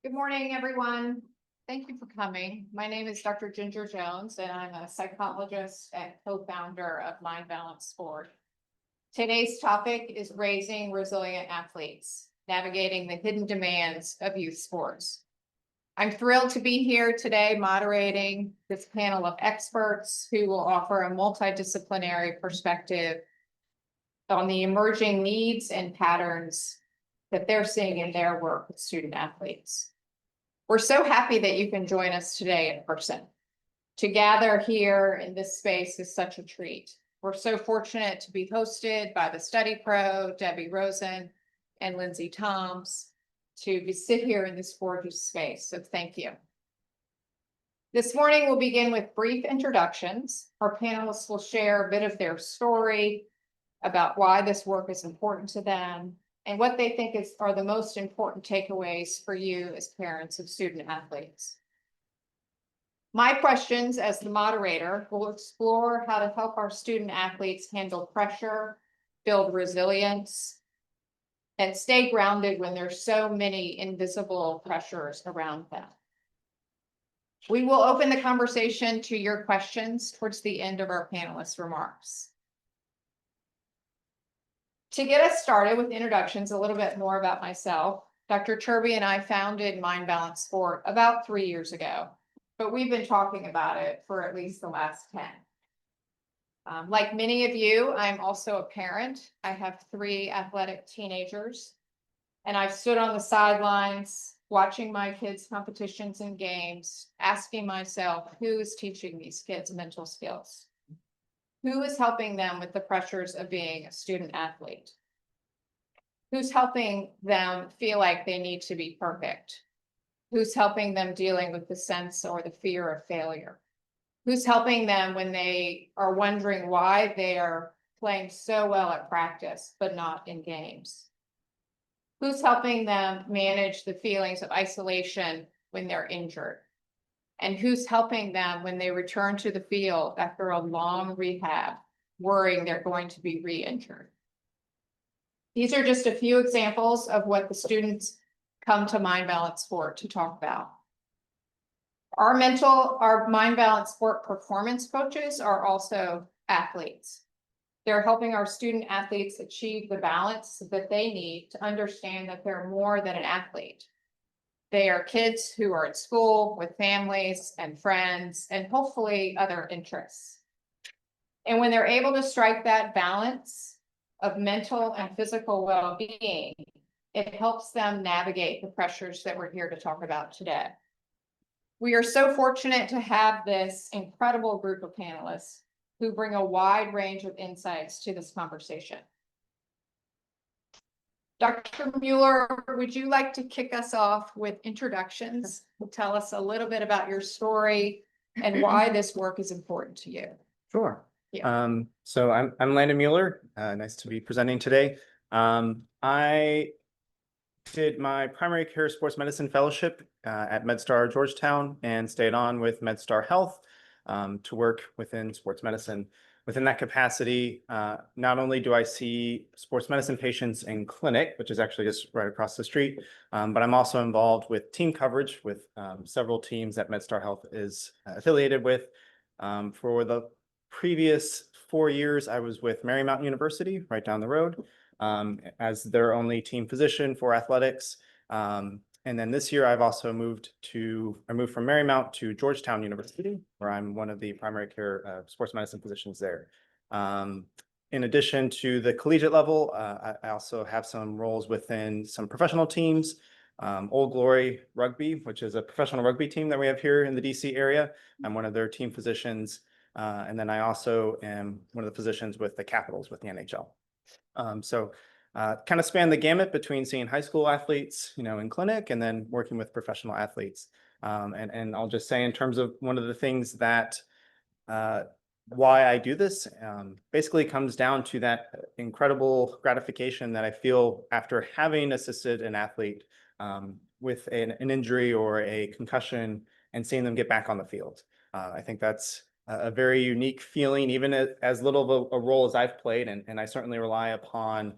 Good morning, everyone. Thank you for coming. My name is Dr. Ginger Jones, and I'm a psychologist and co-founder of Mind Balance Sport. Today's topic is raising resilient athletes, navigating the hidden demands of youth sports. I'm thrilled to be here today moderating this panel of experts who will offer a multidisciplinary perspective on the emerging needs and patterns that they're seeing in their work with student athletes. We're so happy that you can join us today in person. To gather here in this space is such a treat. We're so fortunate to be hosted by the Study Pro, Debbie Rosen, and Lindsay Toms, to sit here in this gorgeous space, so thank you. This morning, we'll begin with brief introductions. Our panelists will share a bit of their story about why this work is important to them, and what they think are the most important takeaways for you as parents of student athletes. My questions as the moderator will explore how to help our student athletes handle pressure, build resilience, and stay grounded when there's so many invisible pressures around them. We will open the conversation to your questions towards the end of our panelists' remarks. To get us started with introductions, a little bit more about myself. Dr. Turby and I founded Mind Balance Sport about 3 years ago, but we've been talking about it for at least the last 10. Like many of you, I'm also a parent. I have 3 athletic teenagers, and I've stood on the sidelines watching my kids' competitions and games, asking myself, who is teaching these kids mental skills? Who is helping them with the pressures of being a student athlete? Who's helping them feel like they need to be perfect? Who's helping them dealing with the sense or the fear of failure? Who's helping them when they are wondering why they are playing so well at practice, but not in games? Who's helping them manage the feelings of isolation when they're injured? And who's helping them when they return to the field after a long rehab, worrying they're going to be re-injured? These are just a few examples of what the students come to Mind Balance Sport to talk about. Our Mind Balance Sport performance coaches are also athletes. They're helping our student athletes achieve the balance that they need to understand that they're more than an athlete. They are kids who are at school with families and friends and hopefully other interests. And when they're able to strike that balance of mental and physical well-being, it helps them navigate the pressures that we're here to talk about today. We are so fortunate to have this incredible group of panelists who bring a wide range of insights to this conversation. Dr. Mueller, would you like to kick us off with introductions? Tell us a little bit about your story and why this work is important to you. Sure. Yeah. So I'm Landon Mueller. Nice to be presenting today. I did my primary care sports medicine fellowship at MedStar Georgetown and stayed on with MedStar Health to work within sports medicine. Within that capacity, not only do I see sports medicine patients in clinic, which is actually just right across the street, but I'm also involved with team coverage with several teams that MedStar Health is affiliated with. For the previous 4 years, I was with Marymount University right down the road as their only team physician for athletics. And then this year, I've also moved from Marymount to Georgetown University, where I'm one of the primary care sports medicine physicians there. In addition to the collegiate level, I also have some roles within some professional teams, Old Glory Rugby, which is a professional rugby team that we have here in the DC area. I'm one of their team physicians. And then I also am one of the physicians with the Capitals with the NHL. Kind of span the gamut between seeing high school athletes, in clinic and then working with professional athletes. And I'll just say in terms of one of the things that why I do this basically comes down to that incredible gratification that I feel after having assisted an athlete with an injury or a concussion and seeing them get back on the field. I think that's a very unique feeling, even as little of a role as I've played, and I certainly rely upon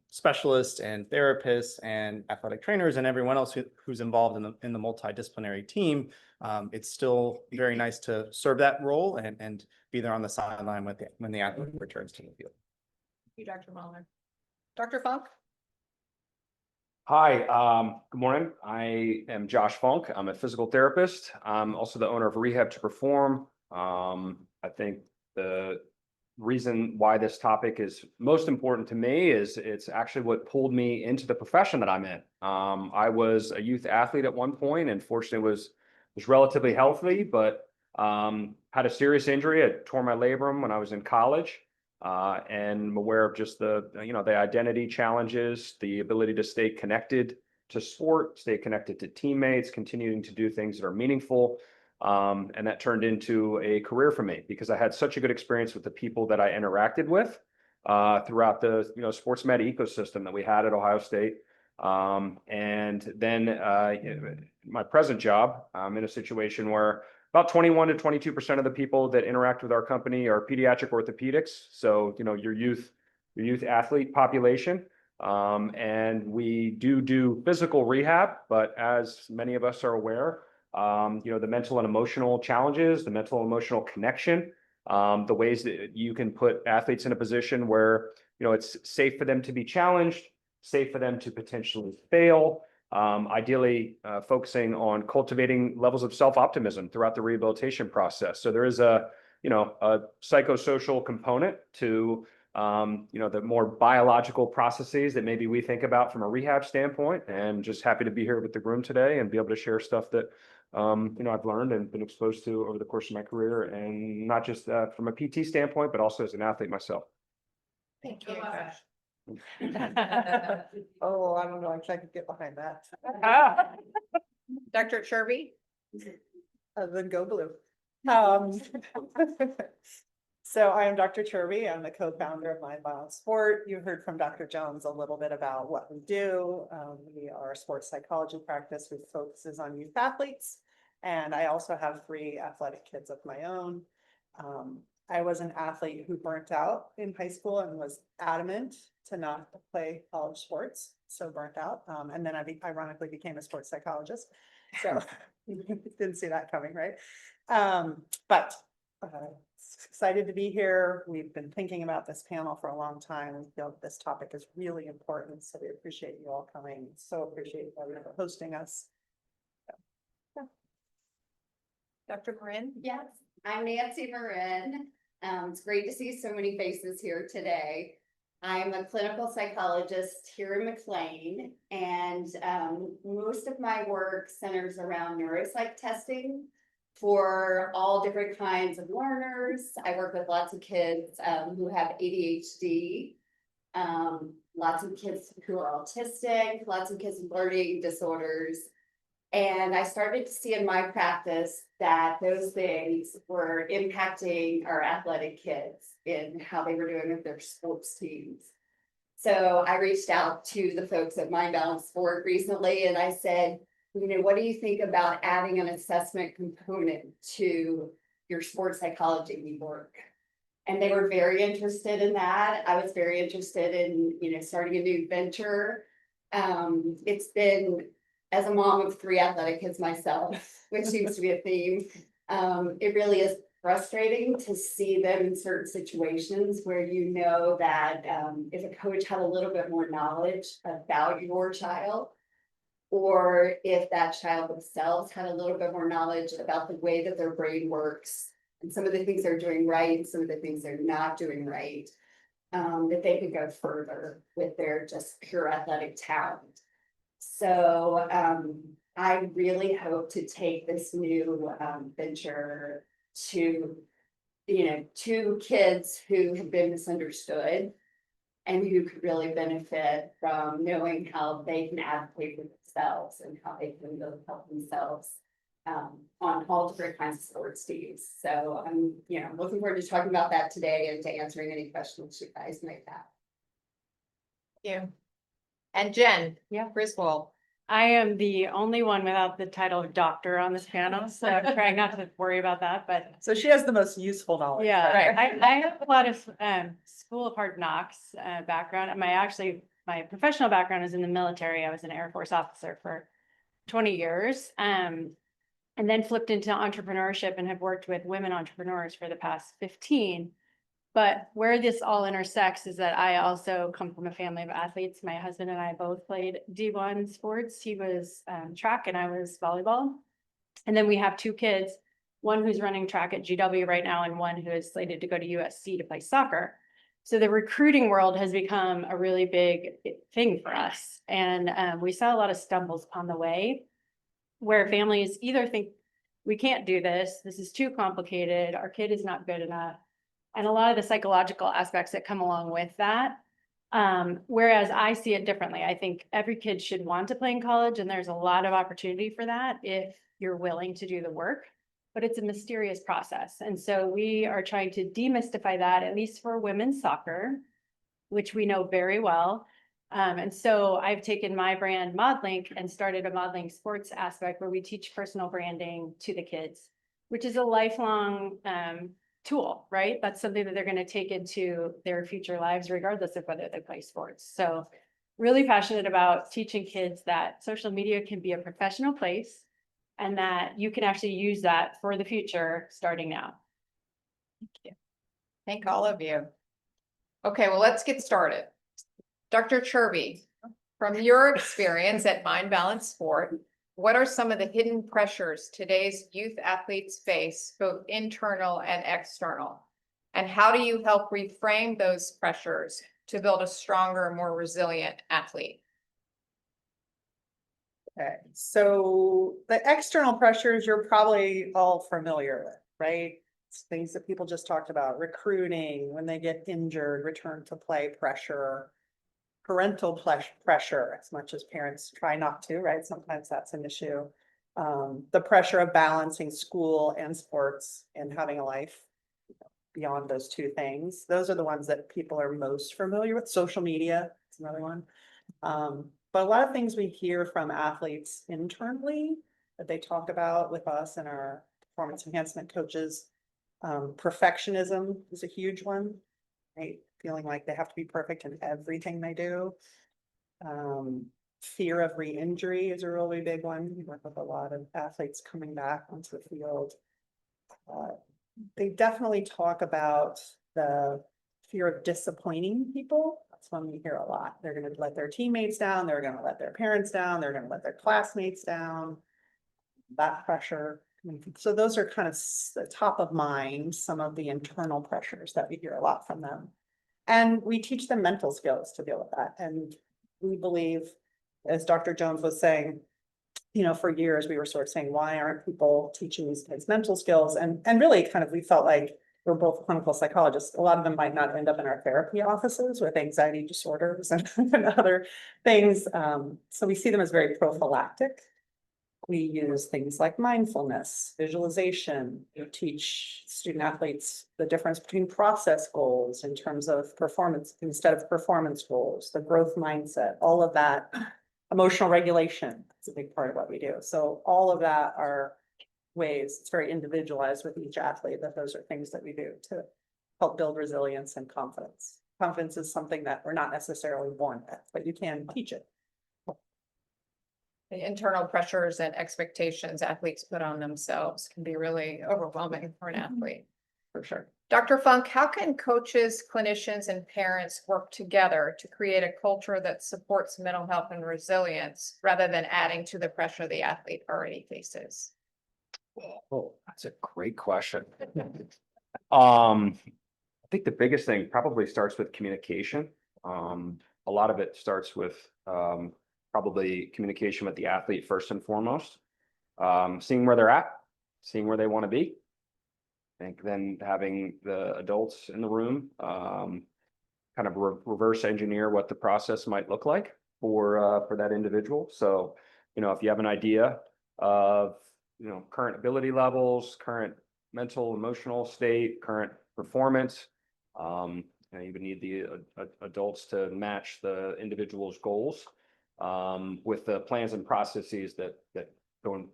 specialists and therapists and athletic trainers and everyone else who's involved in the multidisciplinary team, it's still very nice to serve that role and be there on the sideline when the athlete returns to the field. Thank you, Dr. Mueller. Dr. Funk? Hi, good morning. I am Josh Funk. I'm a physical therapist. I'm also the owner of Rehab to Perform. I think the reason why this topic is most important to me is it's actually what pulled me into the profession that I'm in. I was a youth athlete at one point and fortunately was relatively healthy, but had a serious injury. I tore my labrum when I was in college. And I'm aware of just the identity challenges, the ability to stay connected to sport, stay connected to teammates, continuing to do things that are meaningful. And that turned into a career for me because I had such a good experience with the people that I interacted with throughout the sports med ecosystem that we had at Ohio State. And then my present job, I'm in a situation where about 21 to 22% of the people that interact with our company are pediatric orthopedics. So, your youth athlete population. And we do physical rehab, but as many of us are aware, the mental and emotional challenges, the mental and emotional connection, the ways that you can put athletes in a position where, it's safe for them to be challenged, safe for them to potentially fail. Ideally focusing on cultivating levels of self-optimism throughout the rehabilitation process. So there is a psychosocial component to, the more biological processes that maybe we think about from a rehab standpoint, and just happy to be here with the room today and be able to share stuff that, I've learned and been exposed to over the course of my career, and not just from a PT standpoint, but also as an athlete myself. Thank you. Oh, I don't know, I could get behind that. Dr. Cherby? Then go blue. Um, So I am Dr. Cherby. I'm the co-founder of Mind Balance Sport. You heard from Dr. Jones a little bit about what we do. We are a sports psychology practice which focuses on youth athletes. And I also have 3 athletic kids of my own. I was an athlete who burnt out in high school and was adamant to not play college sports, so burnt out. And then I ironically became a sports psychologist. So didn't see that coming, right? But excited to be here. We've been thinking about this panel for a long time and feel this topic is really important. So we appreciate you all coming. So appreciate everyone for hosting us. Dr. Marin? Yes, I'm Nancy Marin. It's great to see so many faces here today. I'm a clinical psychologist here in McLean, and most of my work centers around neuropsych testing for all different kinds of learners. I work with lots of kids who have ADHD, lots of kids who are autistic, lots of kids with learning disorders. And I started to see in my practice that those things were impacting our athletic kids in how they were doing with their sports teams. So I reached out to the folks at Mind Balance Sport recently and I said, what do you think about adding an assessment component to your sports psychology work? And they were very interested in that. I was very interested in, starting a new venture. It's been, as a mom of 3 athletic kids myself, which seems to be a theme, it really is frustrating to see them in certain situations where that if a coach had a little bit more knowledge about your child, or if that child themselves had a little bit more knowledge about the way that their brain works and some of the things they're doing right and some of the things they're not doing right, that they could go further with their just pure athletic talent. So I really hope to take this new venture to, to kids who have been misunderstood and who could really benefit from knowing how they can advocate for themselves and how they can really help themselves on all different kinds of sports teams. So I'm, looking forward to talking about that today and to answering any questions you guys might have. Thank you. And Jen, Griswold. I am the only one without the title of doctor on this panel, so I'm trying not to worry about that, but So she has the most useful knowledge. yeah, Right. I have a lot of School of Hard Knocks background. My professional background is in the military. I was an Air Force officer for 20 years. And then flipped into entrepreneurship and have worked with women entrepreneurs for the past 15. But where this all intersects is that I also come from a family of athletes. My husband and I both played D1 sports. He was track and I was volleyball. And then we have two kids, one who's running track at GW right now and one who is slated to go to USC to play soccer. So the recruiting world has become a really big thing for us. And we saw a lot of stumbles on the way where families either think we can't do this, this is too complicated, our kid is not good enough. And a lot of the psychological aspects that come along with that. Whereas I see it differently. I think every kid should want to play in college and there's a lot of opportunity for that if you're willing to do the work, but it's a mysterious process. And so we are trying to demystify that, at least for women's soccer, which we know very well. And so I've taken my brand ModLink and started a ModLink sports aspect where we teach personal branding to the kids, which is a lifelong tool, right? That's something that they're going to take into their future lives, regardless of whether they play sports. So really passionate about teaching kids that social media can be a professional place and that you can actually use that for the future starting now. Thank all of you. Okay, well, let's get started. Dr. Chirby, from your experience at Mind Balance Sport, what are some of the hidden pressures today's youth athletes face, both internal and external? And how do you help reframe those pressures to build a stronger, more resilient athlete? Okay, so the external pressures you're probably all familiar with, right? It's things that people just talked about, recruiting, when they get injured, return to play pressure, parental pressure, as much as parents try not to, right? Sometimes that's an issue. The pressure of balancing school and sports and having a life beyond those two things. Those are the ones that people are most familiar with. Social media is another one. But a lot of things we hear from athletes internally that they talk about with us and our performance enhancement coaches. Perfectionism is a huge one, right? Feeling like they have to be perfect in everything they do. Fear of re-injury is a really big one. We work with a lot of athletes coming back onto the field. They definitely talk about the fear of disappointing people. That's one we hear a lot. They're going to let their teammates down. They're going to let their parents down. They're going to let their classmates down. That pressure. So those are kind of top of mind, some of the internal pressures that we hear a lot from them. And we teach them mental skills to deal with that. And we believe, as Dr. Jones was saying, you know, for years we were sort of saying, why aren't people teaching these kids mental skills? And really kind of, we felt like we're both clinical psychologists. A lot of them might not end up in our therapy offices with anxiety disorders and other things. So we see them as very prophylactic. We use things like mindfulness, visualization, teach student athletes the difference between process goals in terms of performance instead of performance goals, the growth mindset, all of that. Emotional regulation is a big part of what we do. So all of that are ways, it's very individualized with each athlete, that those are things that we do to help build resilience and confidence. Confidence is something that we're not necessarily born with, but you can teach it. The internal pressures and expectations athletes put on themselves can be really overwhelming for an athlete, for sure. Dr. Funk, how can coaches, clinicians, and parents work together to create a culture that supports mental health and resilience rather than adding to the pressure the athlete already faces? Oh, that's a great question. I think the biggest thing probably starts with communication. A lot of it starts with probably communication with the athlete first and foremost. Seeing where they're at, seeing where they want to be. I think then having the adults in the room kind of reverse engineer what the process might look like for that individual. So, you know, if you have an idea of, you know, current ability levels, current mental, emotional state, current performance, you would need the adults to match the individual's goals. with the plans and processes that go,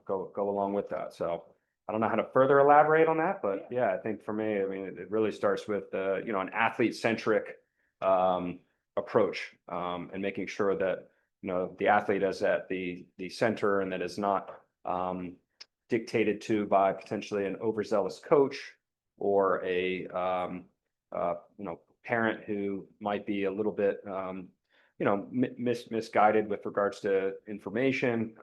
go along with that. So I don't know how to further elaborate on that, but yeah, I think for me, I mean, it really starts with, an athlete-centric approach, and making sure that, the athlete is at the center and that is not dictated to by potentially an overzealous coach or a parent who might be a little bit misguided with regards to information,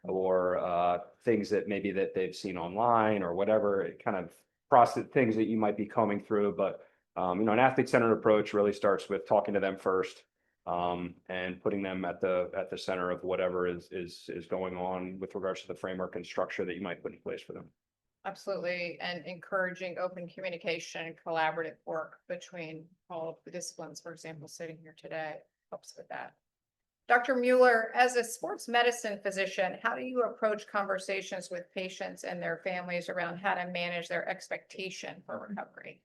or things that maybe that they've seen online or whatever. It kind of process things that you might be combing through, but an athlete-centered approach really starts with talking to them first, and putting them at the center of whatever is going on with regards to the framework and structure that you might put in place for them. Absolutely, and encouraging open communication and collaborative work between all of the disciplines, for example, sitting here today helps with that. Dr. Mueller, as a sports medicine physician, how do you approach conversations with patients and their families around how to manage their expectation for recovery?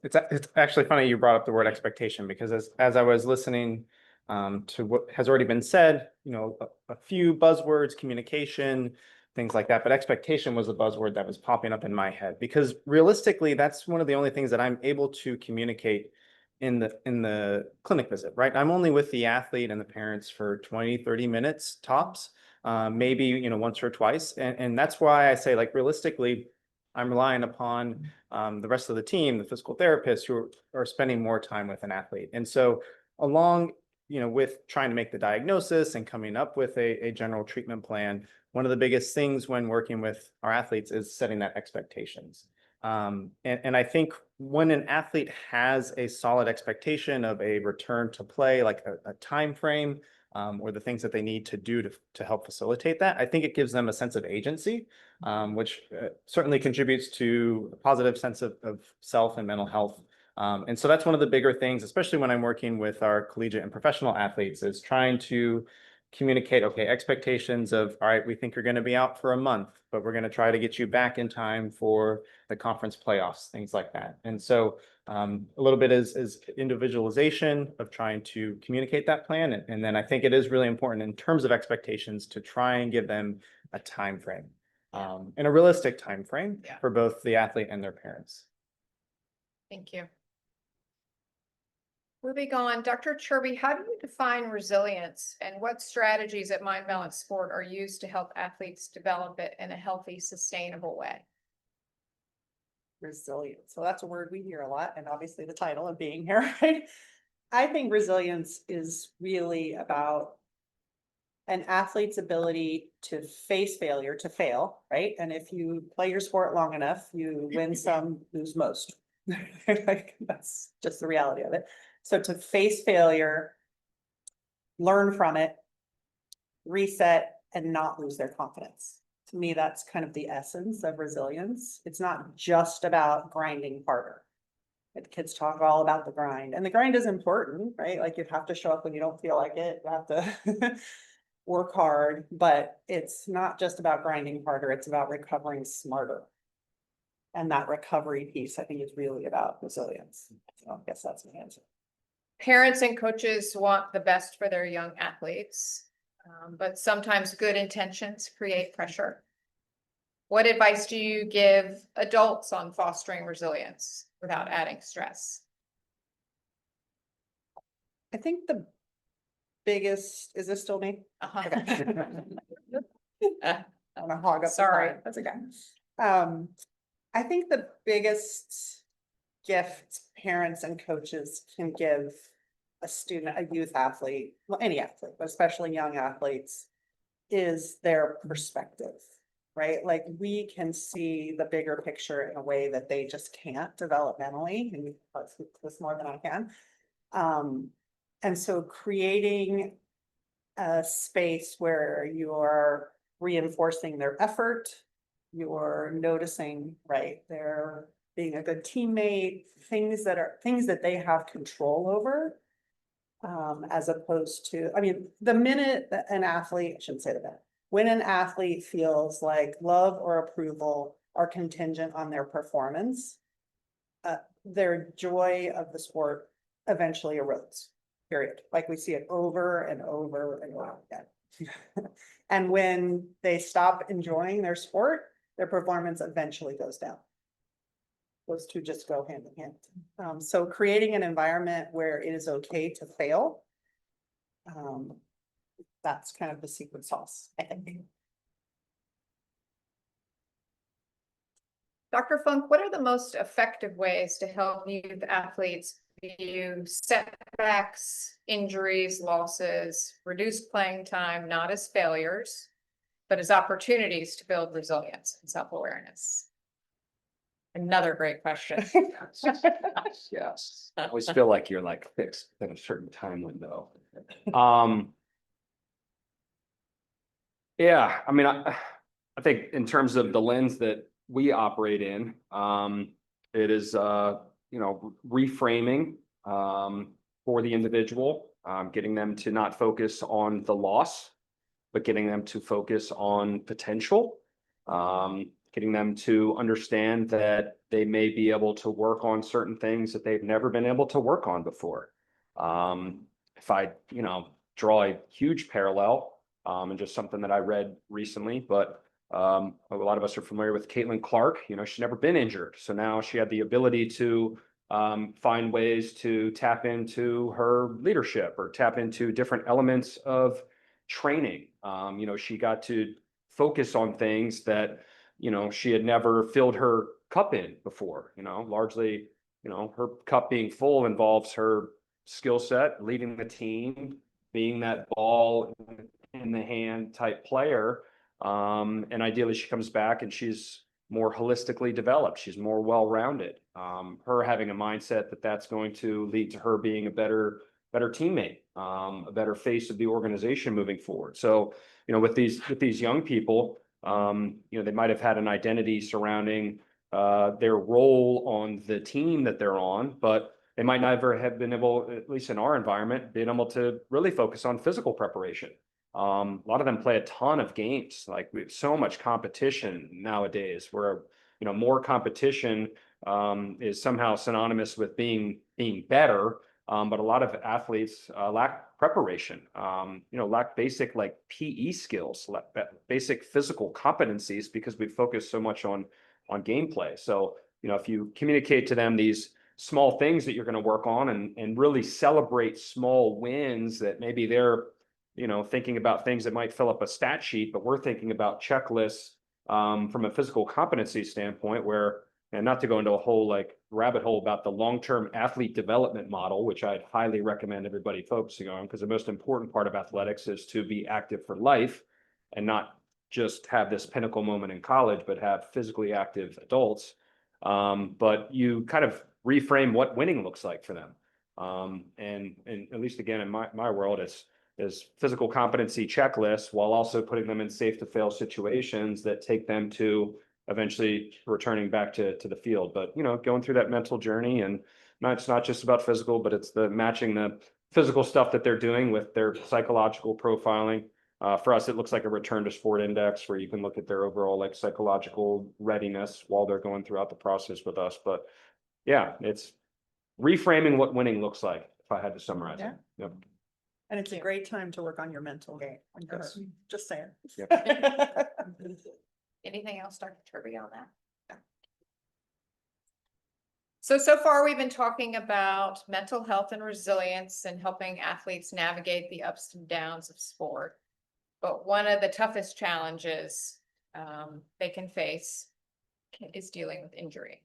It's actually funny you brought up the word expectation, because as I was listening to what has already been said, a few buzzwords, communication, things like that, but expectation was a buzzword that was popping up in my head, because realistically, that's one of the only things that I'm able to communicate in the clinic visit, right? I'm only with the athlete and the parents for 20-30 minutes tops, maybe, once or twice. And that's why I say, like, realistically, I'm relying upon the rest of the team, the physical therapists who are spending more time with an athlete. And so along, with trying to make the diagnosis and coming up with a general treatment plan, one of the biggest things when working with our athletes is setting that expectations. And I think when an athlete has a solid expectation of a return to play, like a time frame, or the things that they need to do to help facilitate that, I think it gives them a sense of agency, which certainly contributes to a positive sense of self and mental health. And so that's one of the bigger things, especially when I'm working with our collegiate and professional athletes, is trying to communicate, okay, expectations of, all right, we think you're going to be out for a month, but we're going to try to get you back in time for the conference playoffs, things like that. And so a little bit is individualization of trying to communicate that plan. And then I think it is really important in terms of expectations to try and give them a time frame, and a realistic time frame for both the athlete and their parents. Thank you. Moving on, Dr. Chirby, how do you define resilience, and what strategies at Mind Balance Sport are used to help athletes develop it in a healthy, sustainable way? Resilience. So that's a word we hear a lot, and obviously the title of being here, right? I think resilience is really about an athlete's ability to face failure, to fail, right? And if you play your sport long enough, you win some, lose most. Like, that's just the reality of it. So to face failure, learn from it, reset, and not lose their confidence. To me, that's kind of the essence of resilience. It's not just about grinding harder. The kids talk all about the grind, and the grind is important, right? Like, you have to show up when you don't feel like it. You have to work hard, but it's not just about grinding harder. It's about recovering smarter. And that recovery piece, I think, is really about resilience. So I guess that's my answer. Parents and coaches want the best for their young athletes, but sometimes good intentions create pressure. What advice do you give adults on fostering resilience without adding stress? I think the biggest, is this still me? Uh-huh. Okay. I want to hog up. Sorry. The time. That's okay. I think the biggest gift parents and coaches can give a student, a youth athlete, well, any athlete, but especially young athletes, is their perspective, right? Like, we can see the bigger picture in a way that they just can't developmentally, and I'll speak to this more than I can. And so creating a space where you're reinforcing their effort, you're noticing, right, they're being a good teammate, things that they have control over, as opposed to, I mean, the minute that an athlete, I shouldn't say that, when an athlete feels like love or approval are contingent on their performance, their joy of the sport eventually erodes, period. Like we see it over and over and over again. And when they stop enjoying their sport, their performance eventually goes down. Those two just go hand in hand. So creating an environment where it is okay to fail. That's kind of the secret sauce, I think. Dr. Funk, what are the most effective ways to help youth athletes view setbacks, injuries, losses, reduced playing time, not as failures, but as opportunities to build resilience and self-awareness? Another great question. Yes, I always feel like you're like fixed within a certain time window. Yeah, I mean, I think in terms of the lens that we operate in, it is, you know, reframing, for the individual, getting them to not focus on the loss, but getting them to focus on potential, getting them to understand that they may be able to work on certain things that they've never been able to work on before. If I, you know, draw a huge parallel, and just something that I read recently, but a lot of us are familiar with Caitlin Clark. You know, she's never been injured, so now she had the ability to find ways to tap into her leadership or tap into different elements of training. You know, she got to focus on things that, you know, she had never filled her cup in before. You know, largely, you know, her cup being full involves her skill set, leading the team, being that ball in the hand type player. And ideally she comes back and she's more holistically developed. She's more well-rounded. Her having a mindset that that's going to lead to her being a better teammate, a better face of the organization moving forward. So, you know, with these young people, you know, they might have had an identity surrounding their role on the team that they're on, but they might never have been able, at least in our environment, being able to really focus on physical preparation. A lot of them play a ton of games. Like we have so much competition nowadays where, you know, more competition is somehow synonymous with being better. But a lot of athletes lack preparation, you know, lack basic like PE skills, basic physical competencies because we focus so much on gameplay. So, you know, if you communicate to them these small things that you're going to work on and really celebrate small wins that maybe they're, you know, thinking about things that might fill up a stat sheet, but we're thinking about checklists from a physical competency standpoint where, and not to go into a whole like rabbit hole about the long-term athlete development model, which I'd highly recommend everybody focusing on, because the most important part of athletics is to be active for life and not just have this pinnacle moment in college, but have physically active adults. But you kind of reframe what winning looks like for them. And at least again, in my world, is physical competency checklists while also putting them in safe to fail situations that take them to eventually returning back to the field. But, you know, going through that mental journey, and it's not just about physical, but it's the matching the physical stuff that they're doing with their psychological profiling. For us, it looks like a return to sport index where you can look at their overall like psychological readiness while they're going throughout the process with us. But yeah, it's reframing what winning looks like, if I had to summarize it. Yep. And it's a great time to work on your mental game. Yes. Just saying. Anything else, Dr. Turby, on that? So far we've been talking about mental health and resilience and helping athletes navigate the ups and downs of sport. But one of the toughest challenges they can face is dealing with injury.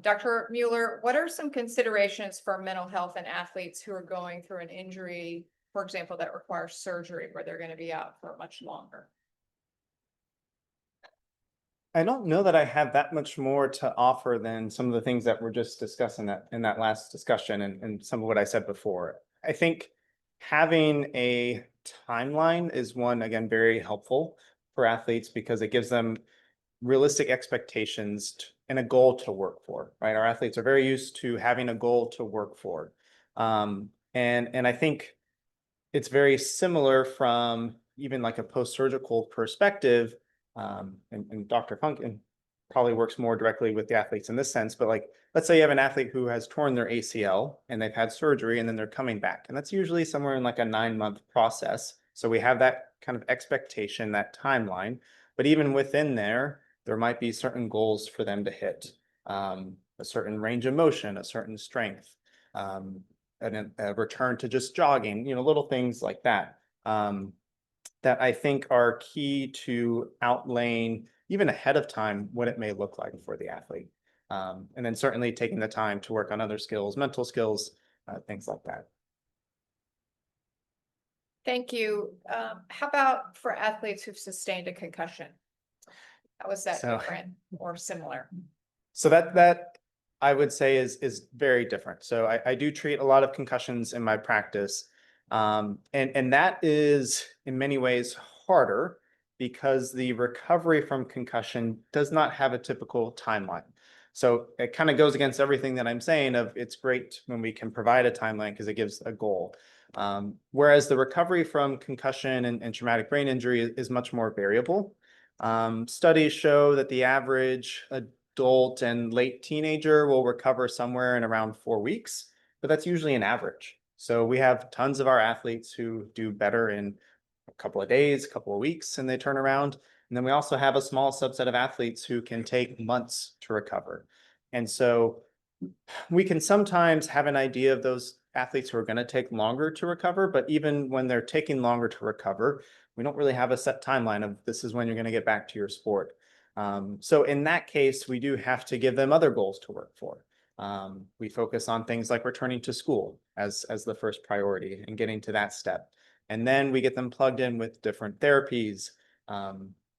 Dr. Mueller, what are some considerations for mental health in athletes who are going through an injury, for example, that requires surgery where they're going to be out for much longer? I don't know that I have that much more to offer than some of the things that we're just discussing in that last discussion and some of what I said before. I think having a timeline is one, again, very helpful for athletes because it gives them realistic expectations and a goal to work for, right? Our athletes are very used to having a goal to work for. And I think it's very similar from even like a post-surgical perspective. And Dr. Funk, and probably works more directly with the athletes in this sense, but like, let's say you have an athlete who has torn their ACL and they've had surgery and then they're coming back. And that's usually somewhere in like a 9-month process. So we have that kind of expectation, that timeline. But even within there, there might be certain goals for them to hit, a certain range of motion, a certain strength, and a return to just jogging, little things like that. That I think are key to outlaying even ahead of time what it may look like for the athlete. And then certainly taking the time to work on other skills, mental skills, things like that. Thank you. How about for athletes who've sustained a concussion? How was that So- different or similar? So that I would say is very different. So I do treat a lot of concussions in my practice. And that is in many ways harder because the recovery from concussion does not have a typical timeline. So it kind of goes against everything that I'm saying of it's great when we can provide a timeline because it gives a goal. Whereas the recovery from concussion and traumatic brain injury is much more variable. Studies show that the average adult and late teenager will recover somewhere in around 4 weeks, but that's usually an average. So we have tons of our athletes who do better in a couple of days, a couple of weeks, and they turn around. And then we also have a small subset of athletes who can take months to recover. And so we can sometimes have an idea of those athletes who are going to take longer to recover, but even when they're taking longer to recover, we don't really have a set timeline of this is when you're going to get back to your sport. So in that case, we do have to give them other goals to work for. We focus on things like returning to school as the first priority and getting to that step. And then we get them plugged in with different therapies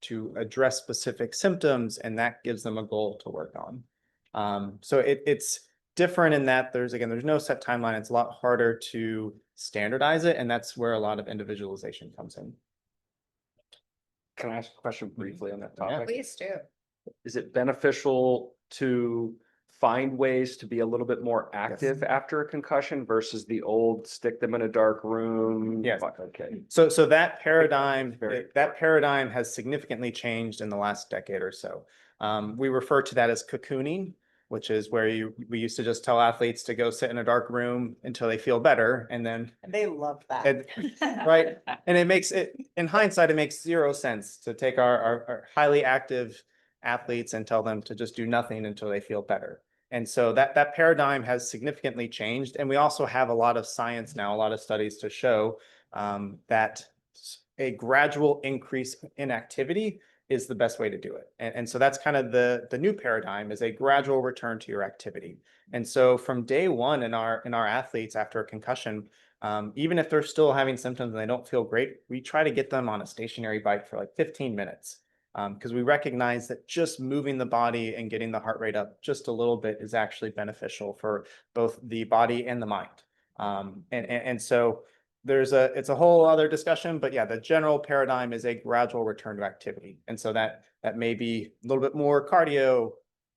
to address specific symptoms, and that gives them a goal to work on. So it's different in that there's no set timeline. It's a lot harder to standardize it, and that's where a lot of individualization comes in. Can I ask a question briefly on that topic? Please do. Is it beneficial to find ways to be a little bit more active after a concussion versus the old stick them in a dark room? Yes. Okay. So that paradigm, Very that paradigm has significantly changed in the last decade or so. We refer to that as cocooning, which is where we used to just tell athletes to go sit in a dark room until they feel better, and then And they love that. right. And it makes it, in hindsight, it makes zero sense to take our highly active athletes and tell them to just do nothing until they feel better. And so that paradigm has significantly changed. And we also have a lot of science now, a lot of studies to show that a gradual increase in activity is the best way to do it. And so that's kind of the new paradigm, is a gradual return to your activity. And so from day one in our athletes after a concussion, even if they're still having symptoms and they don't feel great, we try to get them on a stationary bike for like 15 minutes. Because we recognize that just moving the body and getting the heart rate up just a little bit is actually beneficial for both the body and the mind. And so it's a whole other discussion, but yeah, the general paradigm is a gradual return to activity. And so that may be a little bit more cardio,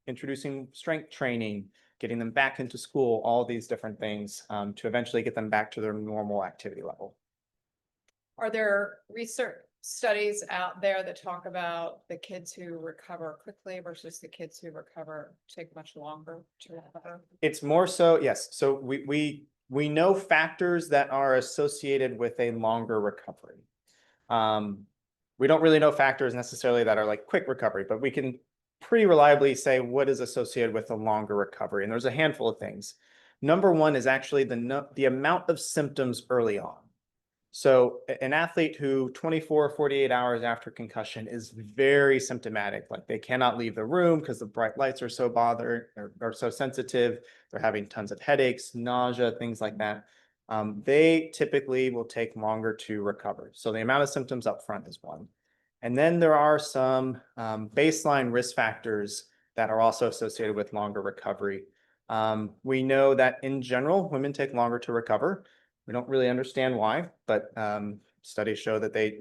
introducing strength training, getting them back into school, all these different things to eventually get them back to their normal activity level. Are there research studies out there that talk about the kids who recover quickly versus the kids who take much longer to recover? It's more so, yes. So we know factors that are associated with a longer recovery. We don't really know factors necessarily that are like quick recovery, but we can pretty reliably say what is associated with a longer recovery. And there's a handful of things. Number one is actually the amount of symptoms early on. So an athlete who 24 or 48 hours after concussion is very symptomatic, like they cannot leave the room because the bright lights are so bothered or so sensitive. They're having tons of headaches, nausea, things like that. They typically will take longer to recover. So the amount of symptoms up front is one. And then there are some baseline risk factors that are also associated with longer recovery. We know that in general, women take longer to recover. We don't really understand why, but studies show that they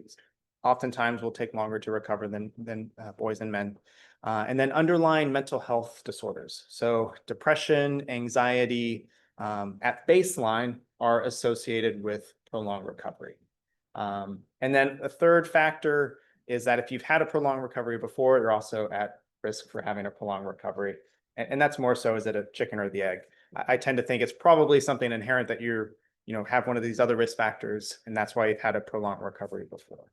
oftentimes will take longer to recover than boys and men. And then underlying mental health disorders. So depression, anxiety at baseline are associated with prolonged recovery. And then a third factor is that if you've had a prolonged recovery before, you're also at risk for having a prolonged recovery. And that's more so, is it a chicken or the egg? I tend to think it's probably something inherent that you're, have one of these other risk factors, and that's why you've had a prolonged recovery before.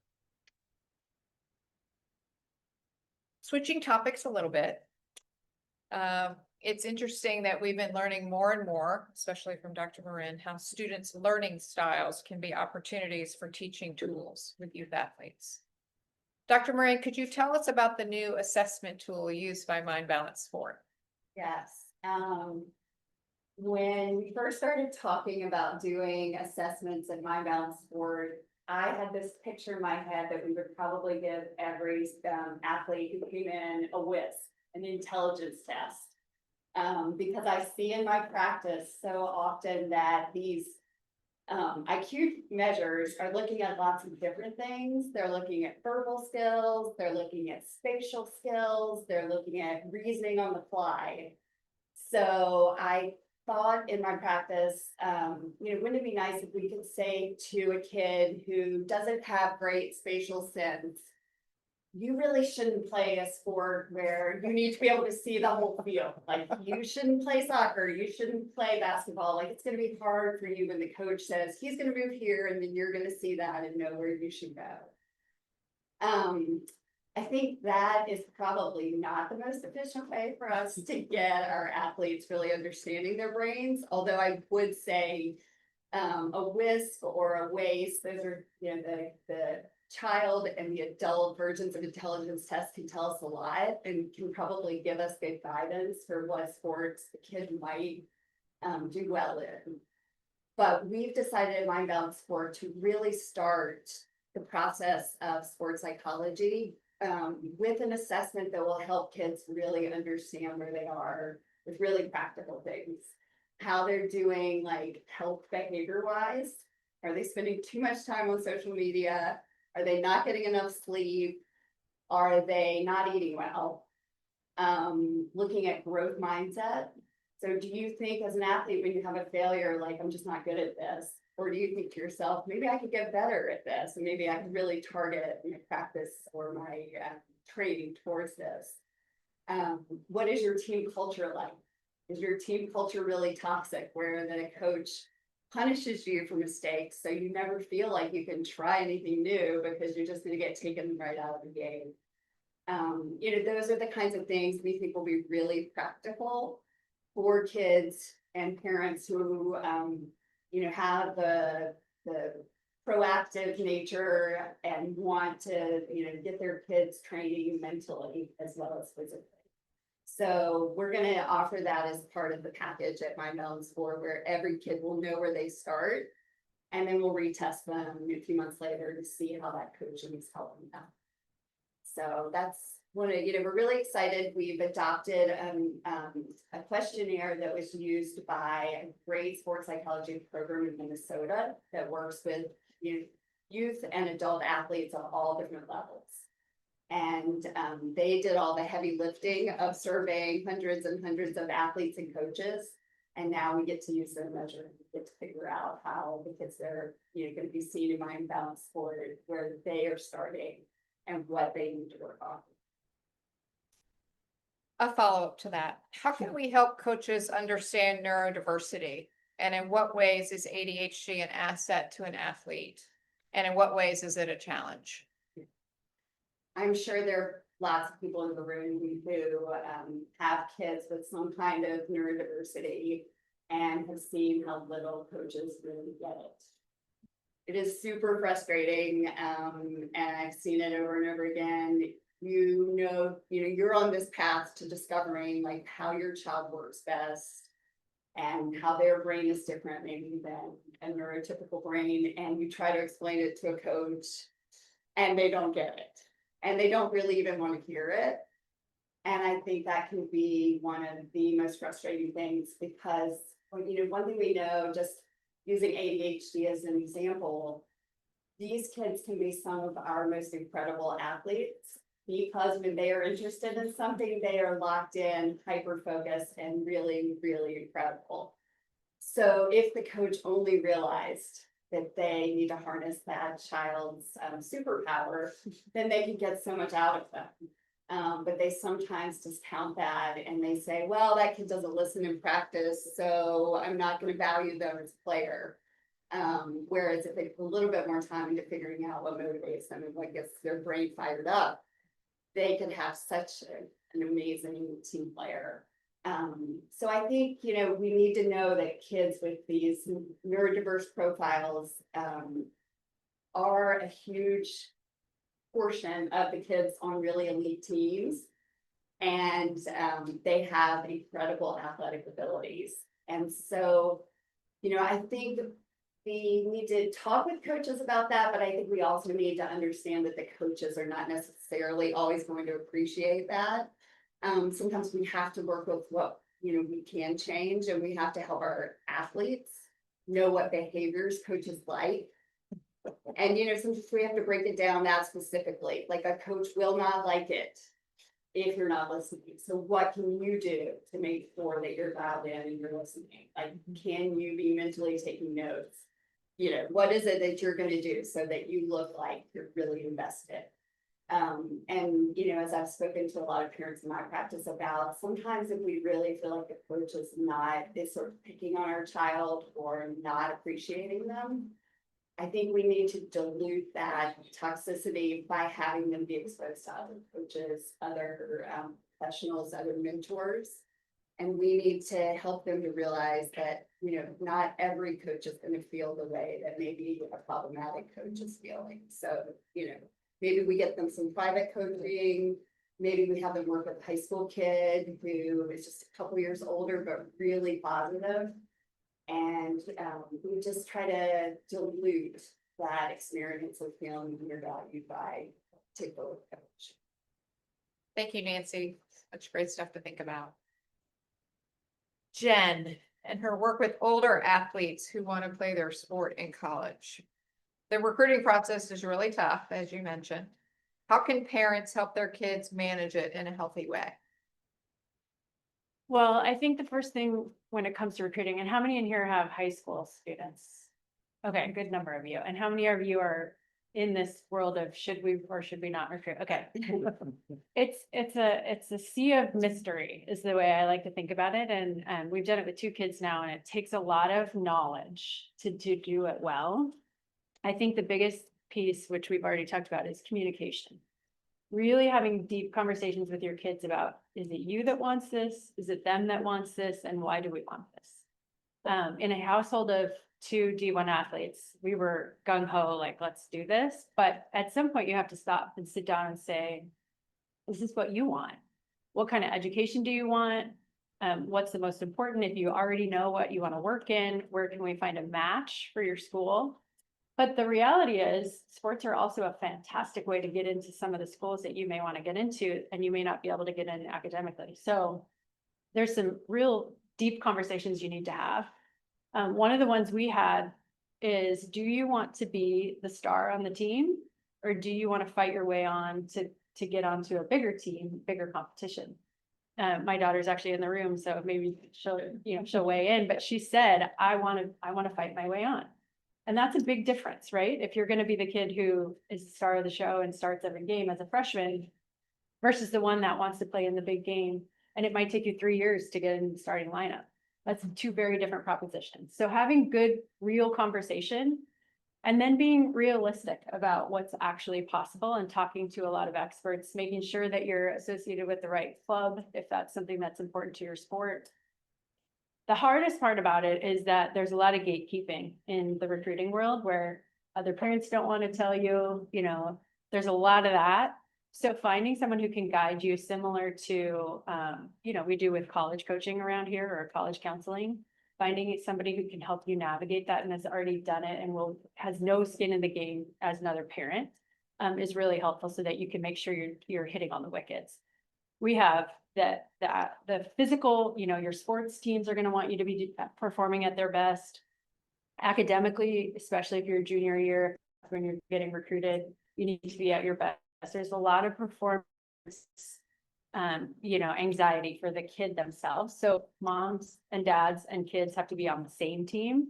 Switching topics a little bit. It's interesting that we've been learning more and more, especially from Dr. Marin, how students' learning styles can be opportunities for teaching tools with youth athletes. Dr. Marin, could you tell us about the new assessment tool used by Mind Balance Sport? Yes. When we first started talking about doing assessments at Mind Balance Sport, I had this picture in my head that we would probably give every athlete who came in a WIS, an intelligence test. Because I see in my practice so often that these IQ measures are looking at lots of different things. They're looking at verbal skills, they're looking at spatial skills, they're looking at reasoning on the fly. So I thought in my practice, wouldn't it be nice if we could say to a kid who doesn't have great spatial sense, you really shouldn't play a sport where you need to be able to see the whole field. Like, you shouldn't play soccer, you shouldn't play basketball. Like, it's gonna be hard for you when the coach says, he's gonna move here, and then you're gonna see that and know where you should go. I think that is probably not the most efficient way for us to get our athletes really understanding their brains. Although I would say a WISP or a WACE, those are, the child and the adult versions of intelligence tests can tell us a lot and can probably give us good guidance for what sports the kid might do well in. But we've decided at Mind Balance Sport to really start the process of sports psychology with an assessment that will help kids really understand where they are with really practical things. How they're doing, like, health behavior wise. Are they spending too much time on social media? Are they not getting enough sleep? Are they not eating well? Looking at growth mindset. So do you think as an athlete, when you have a failure, like, I'm just not good at this? Or do you think to yourself, maybe I could get better at this, and maybe I could really target my practice or my training towards this? What is your team culture like? Is your team culture really toxic, where the coach punishes you for mistakes, so you never feel like you can try anything new because you're just going to get taken right out of the game? Those are the kinds of things we think will be really practical for kids and parents who have the proactive nature and want to get their kids training mentally as well as physically. So we're going to offer that as part of the package at Mind Balance Sport, where every kid will know where they start, and then we'll retest them a few months later to see how that coaching is helping them. So that's we're really excited. We've adopted a questionnaire that was used by a great sports psychology program in Minnesota that works with youth and adult athletes of all different levels. And they did all the heavy lifting of surveying hundreds and hundreds of athletes and coaches. And now we get to use their measure and get to figure out how the kids that are going to be seen in Mind Balance Sport, where they are starting and what they need to work on. A follow-up to that. How can we help coaches understand neurodiversity? And in what ways is ADHD an asset to an athlete? And in what ways is it a challenge? I'm sure there are lots of people in the room who have kids with some kind of neurodiversity and have seen how little coaches really get it. It is super frustrating, and I've seen it over and over again. You're on this path to discovering like how your child works best and how their brain is different maybe than a neurotypical brain, and you try to explain it to a coach and they don't get it. And they don't really even want to hear it. And I think that can be one of the most frustrating things, because one thing we know, just using ADHD as an example, these kids can be some of our most incredible athletes, because when they are interested in something, they are locked in, hyper-focused, and really, really incredible. So if the coach only realized that they need to harness that child's superpower, then they can get so much out of them. But they sometimes discount that and they say, well, that kid doesn't listen in practice, so I'm not gonna value them as a player. Whereas if they put a little bit more time into figuring out what motivates them and what gets their brain fired up, they can have such an amazing team player. So I think, you know, we need to know that kids with these neurodiverse profiles, are a huge portion of the kids on really elite teams. And, they have incredible athletic abilities. And so, you know, I think we need to talk with coaches about that, but I think we also need to understand that the coaches are not necessarily always going to appreciate that. Sometimes we have to work with what, you know, we can change, and we have to help our athletes know what behaviors coaches like. And, you know, sometimes we have to break it down that specifically, like a coach will not like it if you're not listening. So what can you do to make sure that you're dialed in and you're listening? Like, can you be mentally taking notes? You know, what is it that you're gonna do so that you look like you're really invested? And, you know, as I've spoken to a lot of parents in my practice about, sometimes if we really feel like the coach is sort of picking on our child or not appreciating them, I think we need to dilute that toxicity by having them be exposed to other coaches, other professionals, other mentors. And we need to help them to realize that, you know, not every coach is going to feel the way that maybe a problematic coach is feeling. So, you know, maybe we get them some private coaching. Maybe we have them work with a high school kid who is just a couple years older, but really positive. And we just try to dilute that experience of feeling undervalued by a particular coach. Thank you, Nancy. Such great stuff to think about. Jen and her work with older athletes who want to play their sport in college. The recruiting process is really tough, as you mentioned. How can parents help their kids manage it in a healthy way? Well, I think the first thing when it comes to recruiting, and how many in here have high school students? Okay, good number of you. And how many of you are in this world of should we or should we not recruit? Okay. It's a sea of mystery is the way I like to think about it. And we've done it with 2 kids now, and it takes a lot of knowledge to do it well. I think the biggest piece, which we've already talked about, is communication. Really having deep conversations with your kids about, is it you that wants this? Is it them that wants this? And why do we want this? In a household of 2 D1 athletes, we were gung ho, like, let's do this. But at some point you have to stop and sit down and say, is this what you want? What kind of education do you want? What's the most important? If you already know what you want to work in, where can we find a match for your school? But the reality is, sports are also a fantastic way to get into some of the schools that you may want to get into, and you may not be able to get in academically. So there's some real deep conversations you need to have. One of the ones we had is, do you want to be the star on the team, or do you want to fight your way on to get onto a bigger team, bigger competition? My daughter's actually in the room, so maybe she'll weigh in, but she said, I want to fight my way on. And that's a big difference, right? If you're going to be the kid who is the star of the show and starts every game as a freshman versus the one that wants to play in the big game, and it might take you 3 years to get in the starting lineup. That's 2 very different propositions. So having good, real conversation, and then being realistic about what's actually possible and talking to a lot of experts, making sure that you're associated with the right club, if that's something that's important to your sport. The hardest part about it is that there's a lot of gatekeeping in the recruiting world where other parents don't want to tell you, there's a lot of that. So finding someone who can guide you, similar to, we do with college coaching around here or college counseling, finding somebody who can help you navigate that and has already done it and has no skin in the game as another parent, is really helpful so that you can make sure you're hitting on the wickets. We have the physical, your sports teams are going to want you to be performing at their best. Academically, especially if you're a junior year, when you're getting recruited, you need to be at your best. There's a lot of performance, anxiety for the kid themselves. So moms and dads and kids have to be on the same team.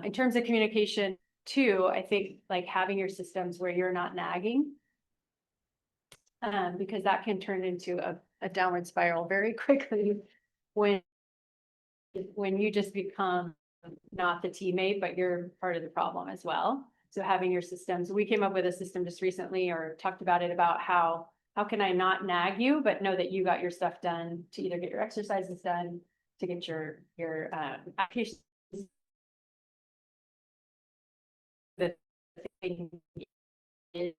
In terms of communication too, I think like having your systems where you're not nagging. because that can turn into a downward spiral very quickly when you just become not the teammate, but you're part of the problem as well. So having your systems, we came up with a system just recently or talked about it about how can I not nag you, but know that you got your stuff done to either get your exercises done, to get your applications. The thing is,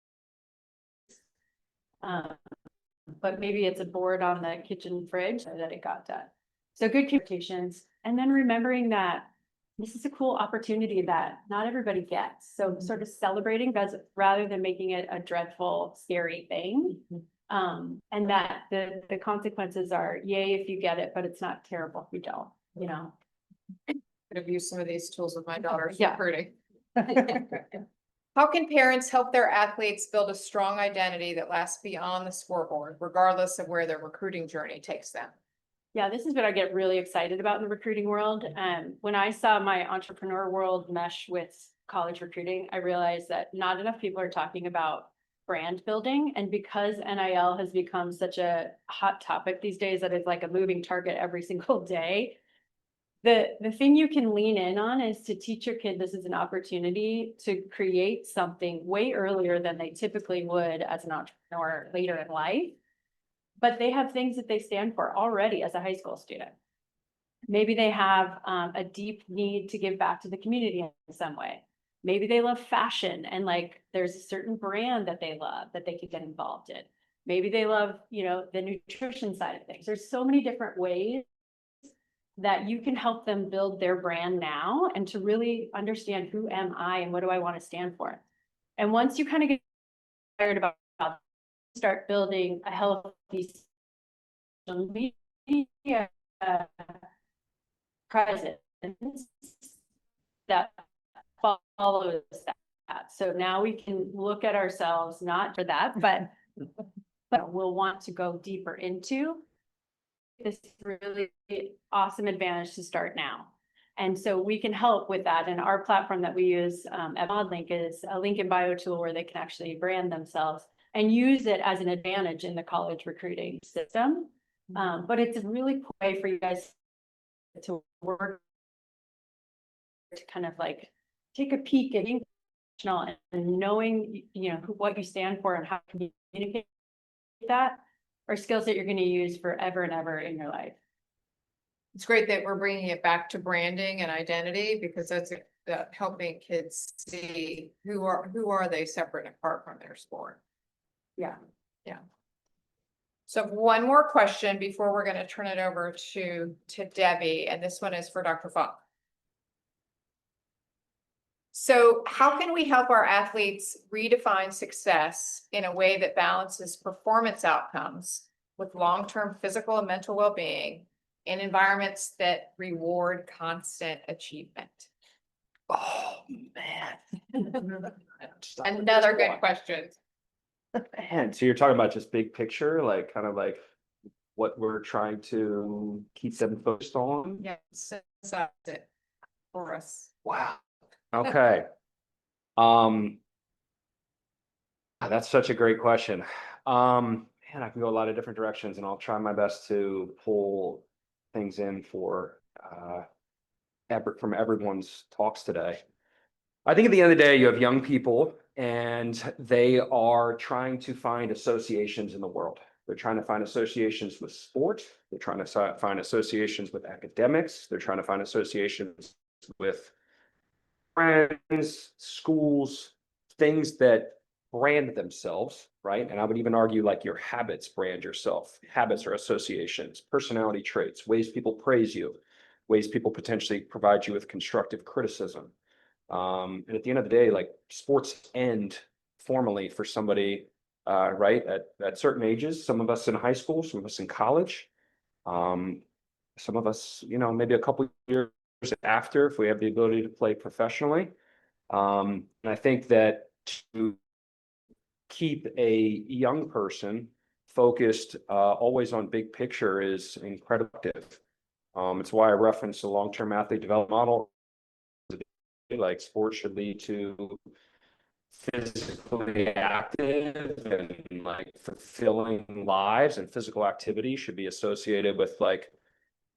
but maybe it's a board on the kitchen fridge so that it got done. So good communications, and then remembering that this is a cool opportunity that not everybody gets. So sort of celebrating rather than making it a dreadful, scary thing. And that the consequences are yay if you get it, but it's not terrible if you don't, you know. Could have used some of these tools with my daughter's Yeah. recruiting. How can parents help their athletes build a strong identity that lasts beyond the scoreboard, regardless of where their recruiting journey takes them? Yeah, this is what I get really excited about in the recruiting world. When I saw my entrepreneur world mesh with college recruiting, I realized that not enough people are talking about brand building. And because NIL has become such a hot topic these days that is like a moving target every single day, the thing you can lean in on is to teach your kid this is an opportunity to create something way earlier than they typically would as an entrepreneur later in life. But they have things that they stand for already as a high school student. Maybe they have a deep need to give back to the community in some way. Maybe they love fashion and like there's a certain brand that they love that they could get involved in. Maybe they love, the nutrition side of things. There's so many different ways that you can help them build their brand now and to really understand who am I and what do I want to stand for. And once you kind of get tired about start building a healthy social media presence that follows that. So now we can look at ourselves, not for that, but we'll want to go deeper into this really awesome advantage to start now. And so we can help with that. And our platform that we use at ModLink is a link in bio tool where they can actually brand themselves and use it as an advantage in the college recruiting system. But it's a really cool way for you guys to work to kind of like take a peek at being professional and knowing, what you stand for and how to communicate that are skills that you're going to use forever and ever in your life. It's great that we're bringing it back to branding and identity because that's helping kids see who are they separate and apart from their sport. Yeah. So one more question before we're going to turn it over to Debbie, and this one is for Dr. Funk. So how can we help our athletes redefine success in a way that balances performance outcomes with long-term physical and mental well-being in environments that reward constant achievement? Oh, man. Another good question. Man, so you're talking about just big picture, like kind of like what we're trying to keep them focused on? Yes, that's it for us. Wow. Okay. That's such a great question. Man, I can go a lot of different directions and I'll try my best to pull things in for from everyone's talks today. I think at the end of the day, you have young people and they are trying to find associations in the world. They're trying to find associations with sport. They're trying to find associations with academics. They're trying to find associations with friends, schools, things that brand themselves, right? And I would even argue like your habits brand yourself. Habits are associations, personality traits, ways people praise you, ways people potentially provide you with constructive criticism. And at the end of the day, like sports end formally for somebody, right? At certain ages, some of us in high school, some of us in college, some of us, maybe a couple years after, if we have the ability to play professionally. And I think that to keep a young person focused always on big picture is incredible. It's why I reference the long-term athlete development model. Like sports should lead to physically active and like fulfilling lives, and physical activity should be associated with like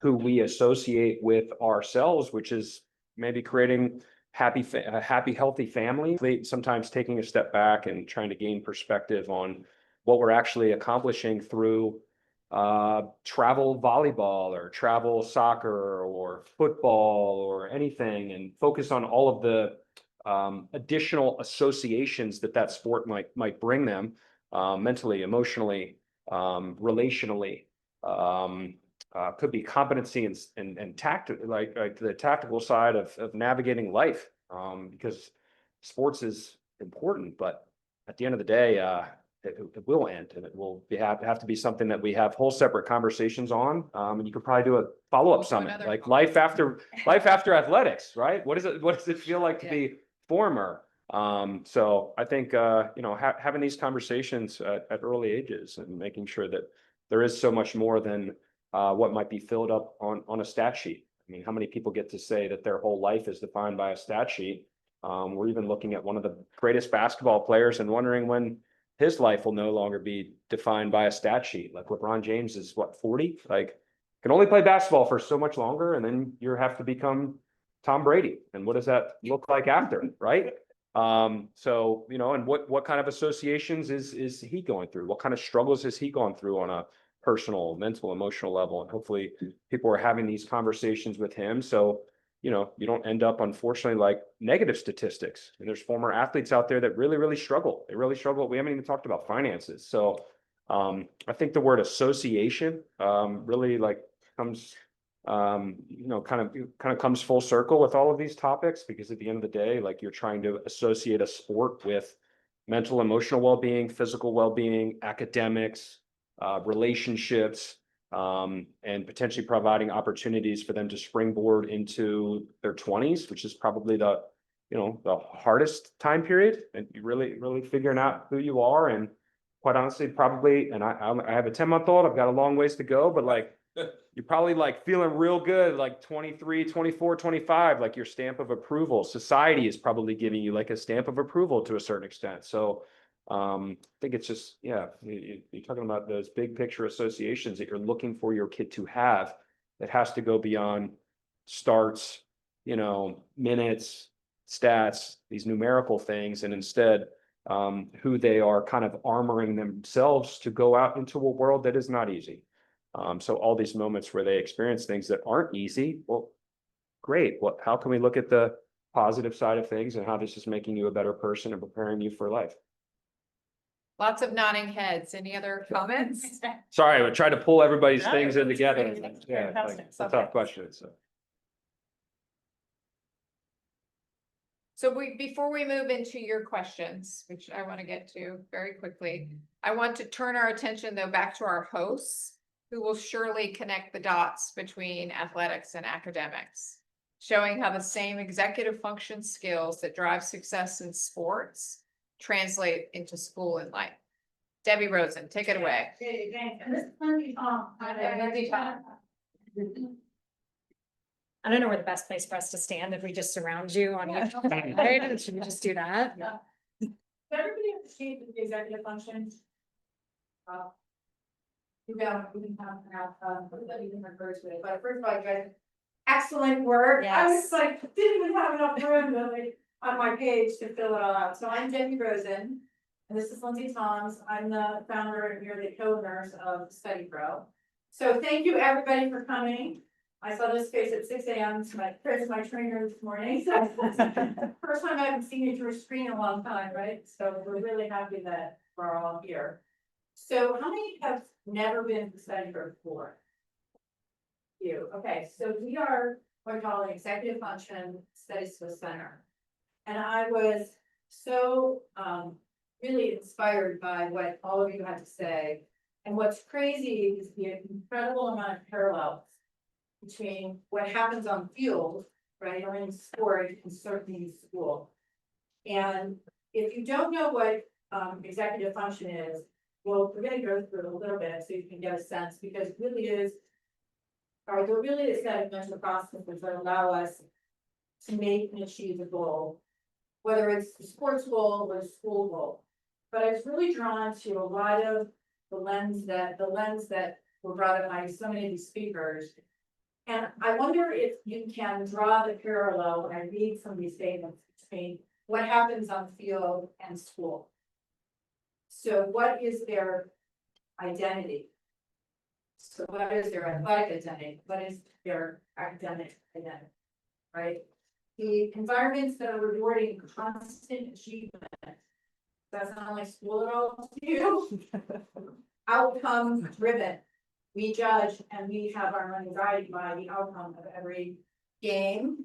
who we associate with ourselves, which is maybe creating a happy, healthy family. Sometimes taking a step back and trying to gain perspective on what we're actually accomplishing through travel volleyball or travel soccer or football or anything, and focus on all of the additional associations that sport might bring them, mentally, emotionally, relationally. Could be competency and like the tactical side of navigating life, because sports is important, but at the end of the day, it will end, and it will have to be something that we have whole separate conversations on. And you could probably do a follow-up summit, another like call. life after athletics, right? What does it feel like to be former? So I think having these conversations at early ages and making sure that there is so much more than what might be filled up on a stat sheet. I mean, how many people get to say that their whole life is defined by a stat sheet? We're even looking at one of the greatest basketball players and wondering when his life will no longer be defined by a stat sheet. Like LeBron James is what, 40? Like, can only play basketball for so much longer, and then you have to become Tom Brady. And what does that look like after, right? So, and what kind of associations is he going through? What kind of struggles has he gone through on a personal, mental, emotional level? And hopefully people are having these conversations with him. So, you don't end up, unfortunately, like negative statistics. And there's former athletes out there that really, really struggle. They really struggle. We haven't even talked about finances. So I think the word association really like comes, kind of comes full circle with all of these topics, because at the end of the day, like, you're trying to associate a sport with mental, emotional well-being, physical well-being, academics, relationships, and potentially providing opportunities for them to springboard into their 20s, which is probably the hardest time period, and you really figuring out who you are. And quite honestly, probably, and I have a 10-month-old, I've got a long ways to go, but like, you're probably like feeling real good, like 23, 24, 25, like your stamp of approval. Society is probably giving you like a stamp of approval to a certain extent. So I think it's just, you're talking about those big picture associations that you're looking for your kid to have, that has to go beyond starts, minutes, stats, these numerical things, and instead who they are kind of armoring themselves to go out into a world that is not easy. So all these moments where they experience things that aren't easy, well, great. How can we look at the positive side of things and how this is making you a better person and preparing you for life? Lots of nodding heads. Any other comments? Sorry, I tried to pull everybody's No, things in it's together. great. It's Yeah, fantastic. like, it's a tough question. So before we move into your questions, which I want to get to very quickly, I want to turn our attention though back to our hosts, who will surely connect the dots between athletics and academics, showing how the same executive function skills that drive success in sports translate into school and life. Debbie Rosen, take it away. I don't know where the best place for us to stand, if we just surround you on each side, should we just do that? Does everybody appreciate the executive function? We can have, everybody can refer to it, but first of all, you guys, excellent work. I was Yes. like, didn't even have enough room to, like, on my page to fill it all out. So I'm Debbie Rosen, and this is Lindsay Toms. I'm the founder and you're the co-owners of Study Pro. So thank you, everybody, for coming. I saw this face at 6 a.m. to my trainer this morning. So first time I haven't seen you through a screen in a long time, right? So we're really happy that we're all here. So how many have never been to Study Pro before? You, okay, so we are what we call an executive function studies center. And I was so really inspired by what all of you had to say. And what's crazy is the incredible amount of parallels between what happens on field, right, or in sport, and certainly in school. And if you don't know what executive function is, well, we're gonna go through it a little bit so you can get a sense, because it really is, or there really is set of mental processes that allow us to make and achieve a goal, whether it's a sports goal or a school goal. But I was really drawn to a lot of the lens that were brought up by so many of these speakers. And I wonder if you can draw the parallel when I read some of these statements between what happens on the field and school. So what is their identity? So what is their athletic identity? What is their academic identity? Right? The environments that are rewarding constant achievement. That's not like school at all to you. Outcome driven. We judge and we have our money guided by the outcome of every game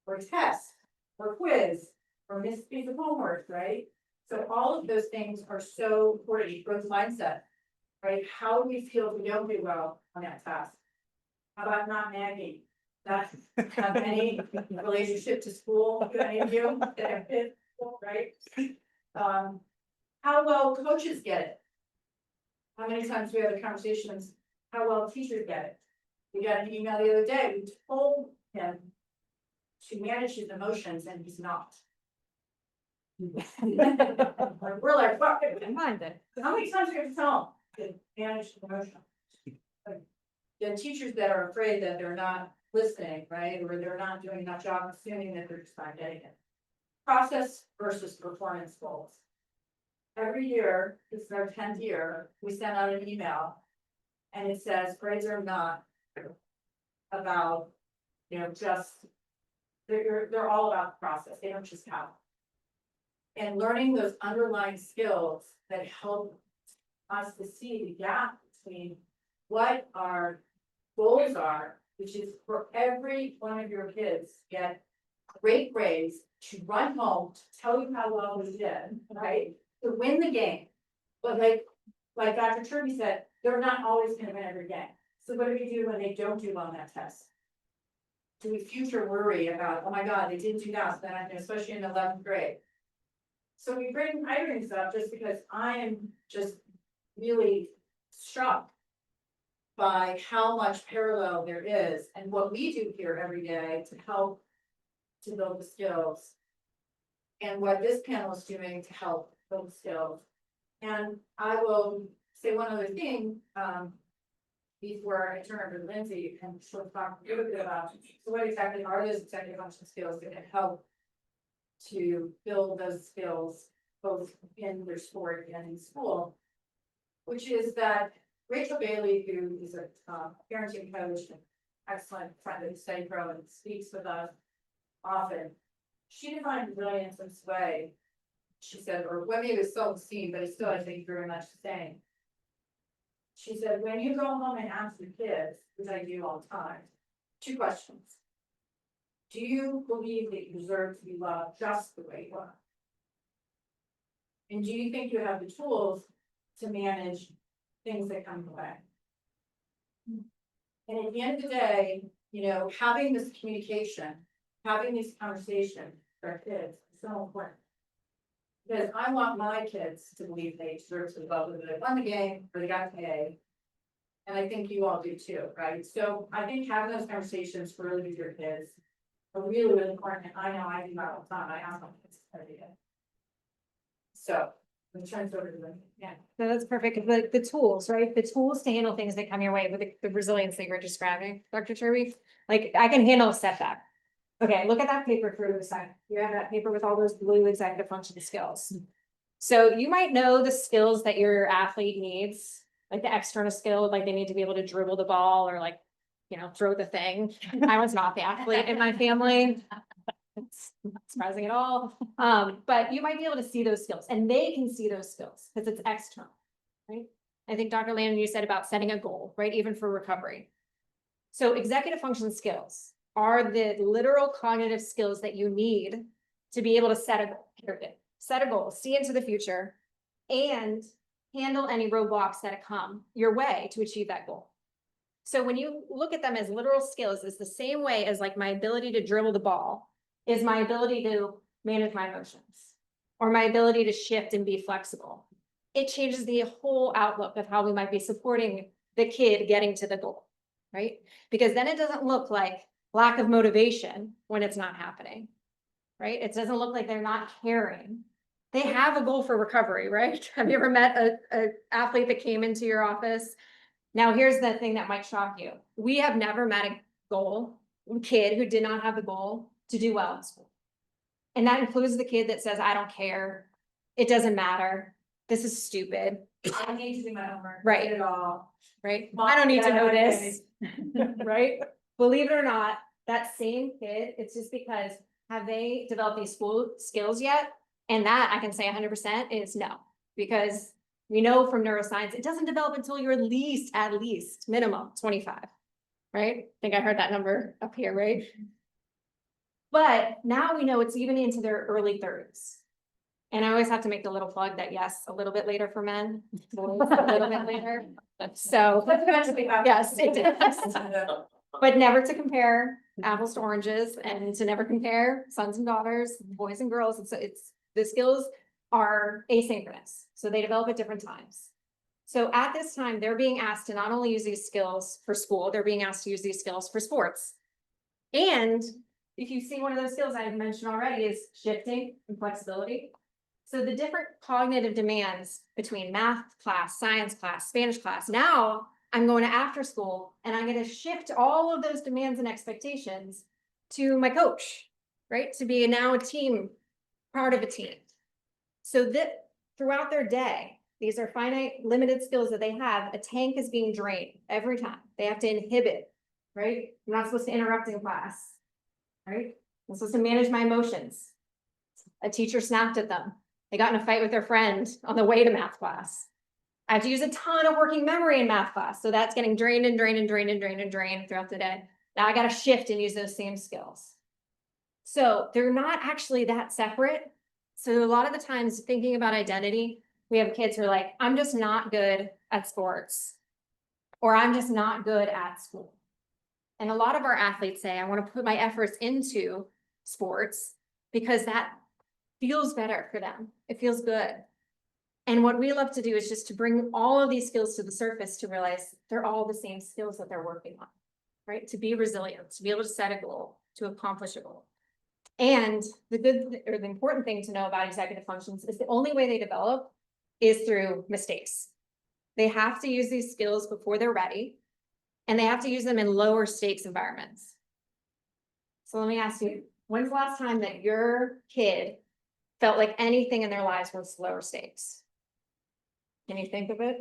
or test or quiz or missed piece of homework, right? So all of those things are so important, growth mindset, right? How do we feel if we don't do well on that task? How about not nagging? That have any relationship to school, do any of you that have been, right? How well coaches get it? How many times do we have the conversations, how well teachers get it? We got an email the other day, we told him to manage his emotions and he's not. We're like, fuck it. Mind it. How many times do you have to tell them to manage the emotion? Like, the teachers that are afraid that they're not listening, right, or they're not doing enough job, assuming that they're just not getting it. Process versus performance goals. Every year, this is our 10th year, we send out an email. And it says grades are not about, just, they're all about the process, they don't just count. And learning those underlying skills that help us to see the gap between what our goals are, which is for every one of your kids to get great grades, to run home, to tell you how well they did, right? To win the game. But like Dr. Turby said, they're not always gonna win every game. So what do we do when they don't do well on that test? Do we future worry about, oh my God, they didn't do that, then especially in 11th grade? So I bring this up just because I am just really struck by how much parallel there is and what we do here every day to help to build the skills. And what this panel is doing to help build the skills. And I will say one other thing, before I turn over to Lindsay and she'll talk a little bit about, so what exactly are those executive function skills that can help to build those skills both in their sport and in school, which is that Rachel Bailey, who is a parenting coach, and excellent friend of the study pro and speaks with us often, she defined resilience in this way. She said, or maybe it was self-esteem, but it's still, I think, very much the same. She said, when you go home and ask your kids, which I do all the time, 2 questions. Do you believe that you deserve to be loved just the way you are? And do you think you have the tools to manage things that come your way? And at the end of the day, having this communication, having these conversations for our kids is so important. Because I want my kids to believe they deserve to be loved, whether they won the game or they got the A. And I think you all do too, right? So I think having those conversations really with your kids are really, really important. And I know I do that all the time. I ask my kids every day. So I'm trying to over to them. Yeah, no, that's perfect. The tools, right? The tools to handle things that come your way with the resilience that you were describing, Dr. Turby. Like I can handle a setback. Okay, look at that paper for the side. You have that paper with all those blue executive function skills. So you might know the skills that your athlete needs, like the external skill, like they need to be able to dribble the ball or like, throw the thing. I was not the athlete in my family. It's not surprising at all. But you might be able to see those skills and they can see those skills because it's external, right? I think Dr. Landon, you said about setting a goal, right? Even for recovery. So executive function skills are the literal cognitive skills that you need to be able to set a goal, see into the future, and handle any roadblocks that come your way to achieve that goal. So when you look at them as literal skills, it's the same way as like my ability to dribble the ball is my ability to manage my emotions or my ability to shift and be flexible. It changes the whole outlook of how we might be supporting the kid getting to the goal, right? Because then it doesn't look like lack of motivation when it's not happening, right? It doesn't look like they're not caring. They have a goal for recovery, right? Have you ever met a athlete that came into your office? Now, here's the thing that might shock you. We have never met a kid who did not have the goal to do well in school. And that includes the kid that says, I don't care. It doesn't matter. This is stupid, I need to do my homework. Right. Get it all. right? Mom, I don't need to Dad, know okay. this, right? Believe it or not, that same kid, it's just because have they developed these school skills yet? And that I can say 100% is no, because we know from neuroscience, it doesn't develop until you're at least minimum 25, right? I think I heard that number up here, right? But now we know it's even into their early 30s. And I always have to make the little plug that yes, a little bit later for men, boys a little bit later. So, That's eventually happen. yes, it does. But never to compare apples to oranges and to never compare sons and daughters, boys and girls. It's the skills are asynchronous, so they develop at different times. So at this time, they're being asked to not only use these skills for school, they're being asked to use these skills for sports. And if you see one of those skills I've mentioned already is shifting and flexibility. So the different cognitive demands between math class, science class, Spanish class, now I'm going to after school and I'm going to shift all of those demands and expectations to my coach, right? To be now a team, part of a team. So that throughout their day, these are finite, limited skills that they have. A tank is being drained every time. They have to inhibit, right? I'm not supposed to interrupt in class, right? I'm supposed to manage my emotions. A teacher snapped at them. They got in a fight with their friend on the way to math class. I have to use a ton of working memory in math class. So that's getting drained and drained and drained and drained and drained throughout the day. Now I got to shift and use those same skills. So they're not actually that separate. So a lot of the times thinking about identity, we have kids who are like, I'm just not good at sports, or I'm just not good at school. And a lot of our athletes say, I want to put my efforts into sports because that feels better for them. It feels good. And what we love to do is just to bring all of these skills to the surface to realize they're all the same skills that they're working on, right? To be resilient, to be able to set a goal, to accomplish a goal. And the important thing to know about executive functions is the only way they develop is through mistakes. They have to use these skills before they're ready, and they have to use them in lower stakes environments. So let me ask you, when's the last time that your kid felt like anything in their lives was lower stakes? Can you think of it?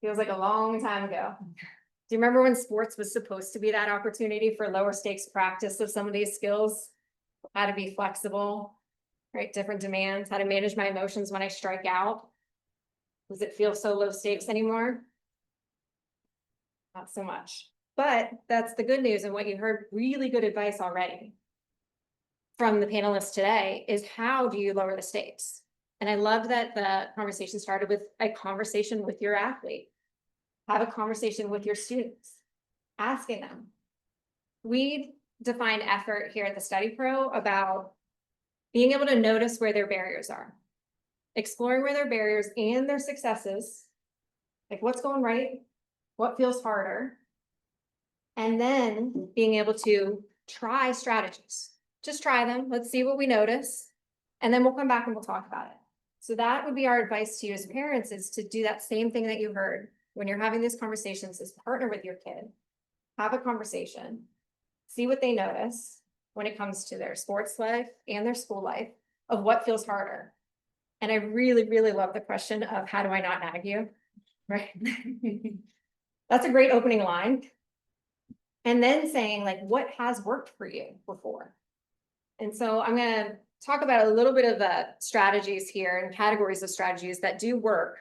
Feels like a long time ago. Do you remember when sports was supposed to be that opportunity for lower stakes practice of some of these skills? How to be flexible, right? Different demands, how to manage my emotions when I strike out. Does it feel so low stakes anymore? Not so much. But that's the good news, and what you heard really good advice already from the panelists today is how do you lower the stakes? And I love that the conversation started with a conversation with your athlete. Have a conversation with your students, asking them. We define effort here at the Study Pro about being able to notice where their barriers are, exploring where their barriers and their successes, like what's going right, what feels harder, and then being able to try strategies. Just try them. Let's see what we notice. And then we'll come back and we'll talk about it. So that would be our advice to you as parents, is to do that same thing that you heard when you're having these conversations, is partner with your kid, have a conversation, see what they notice when it comes to their sports life and their school life of what feels harder. And I really, really love the question of how do I not nag you, right? That's a great opening line. And then saying like, what has worked for you before? And so I'm going to talk about a little bit of the strategies here and categories of strategies that do work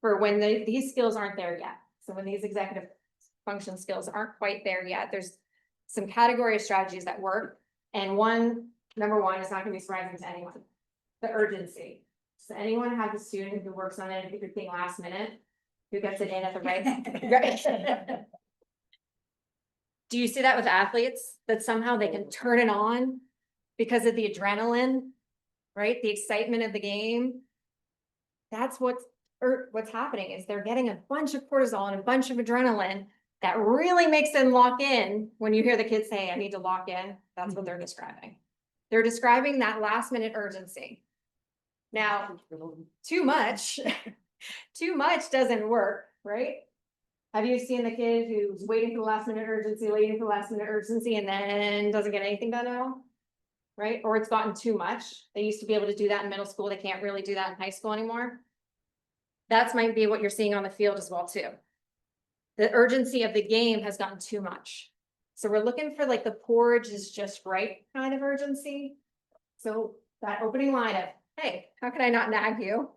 for when these skills aren't there yet. So when these executive function skills aren't quite there yet, there's some category of strategies that work. And number one is not going to be surprising to anyone. The urgency. So anyone have a student who works on it at everything last minute, who gets it in at the right? Do you see that with athletes, that somehow they can turn it on because of the adrenaline, right? The excitement of the game. That's what's happening, is they're getting a bunch of cortisol and a bunch of adrenaline that really makes them lock in. When you hear the kids say, I need to lock in, that's what they're describing. They're describing that last minute urgency. Now, too much, too much doesn't work, right? Have you seen the kid who's waiting for the last minute urgency, waiting for the last minute urgency, and then doesn't get anything done at all? Right? Or it's gotten too much. They used to be able to do that in middle school. They can't really do that in high school anymore. That's might be what you're seeing on the field as well, too. The urgency of the game has gotten too much. So we're looking for like the porridge is just right kind of urgency. So that opening line of, hey, how can I not nag you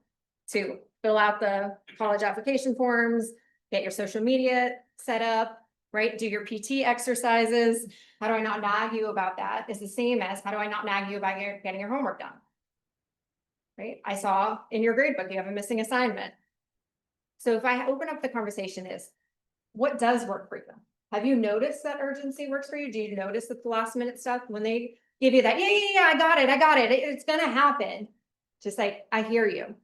to fill out the college application forms, get your social media set up, right? Do your PT exercises. How do I not nag you about that? Is the same as how do I not nag you about getting your homework done? Right? I saw in your grade book, you have a missing assignment. So if I open up the conversation is, what does work for you? Have you noticed that urgency works for you? Do you notice that the last minute stuff when they give you that, yeah, I got it. It's gonna happen. Just like, I hear you.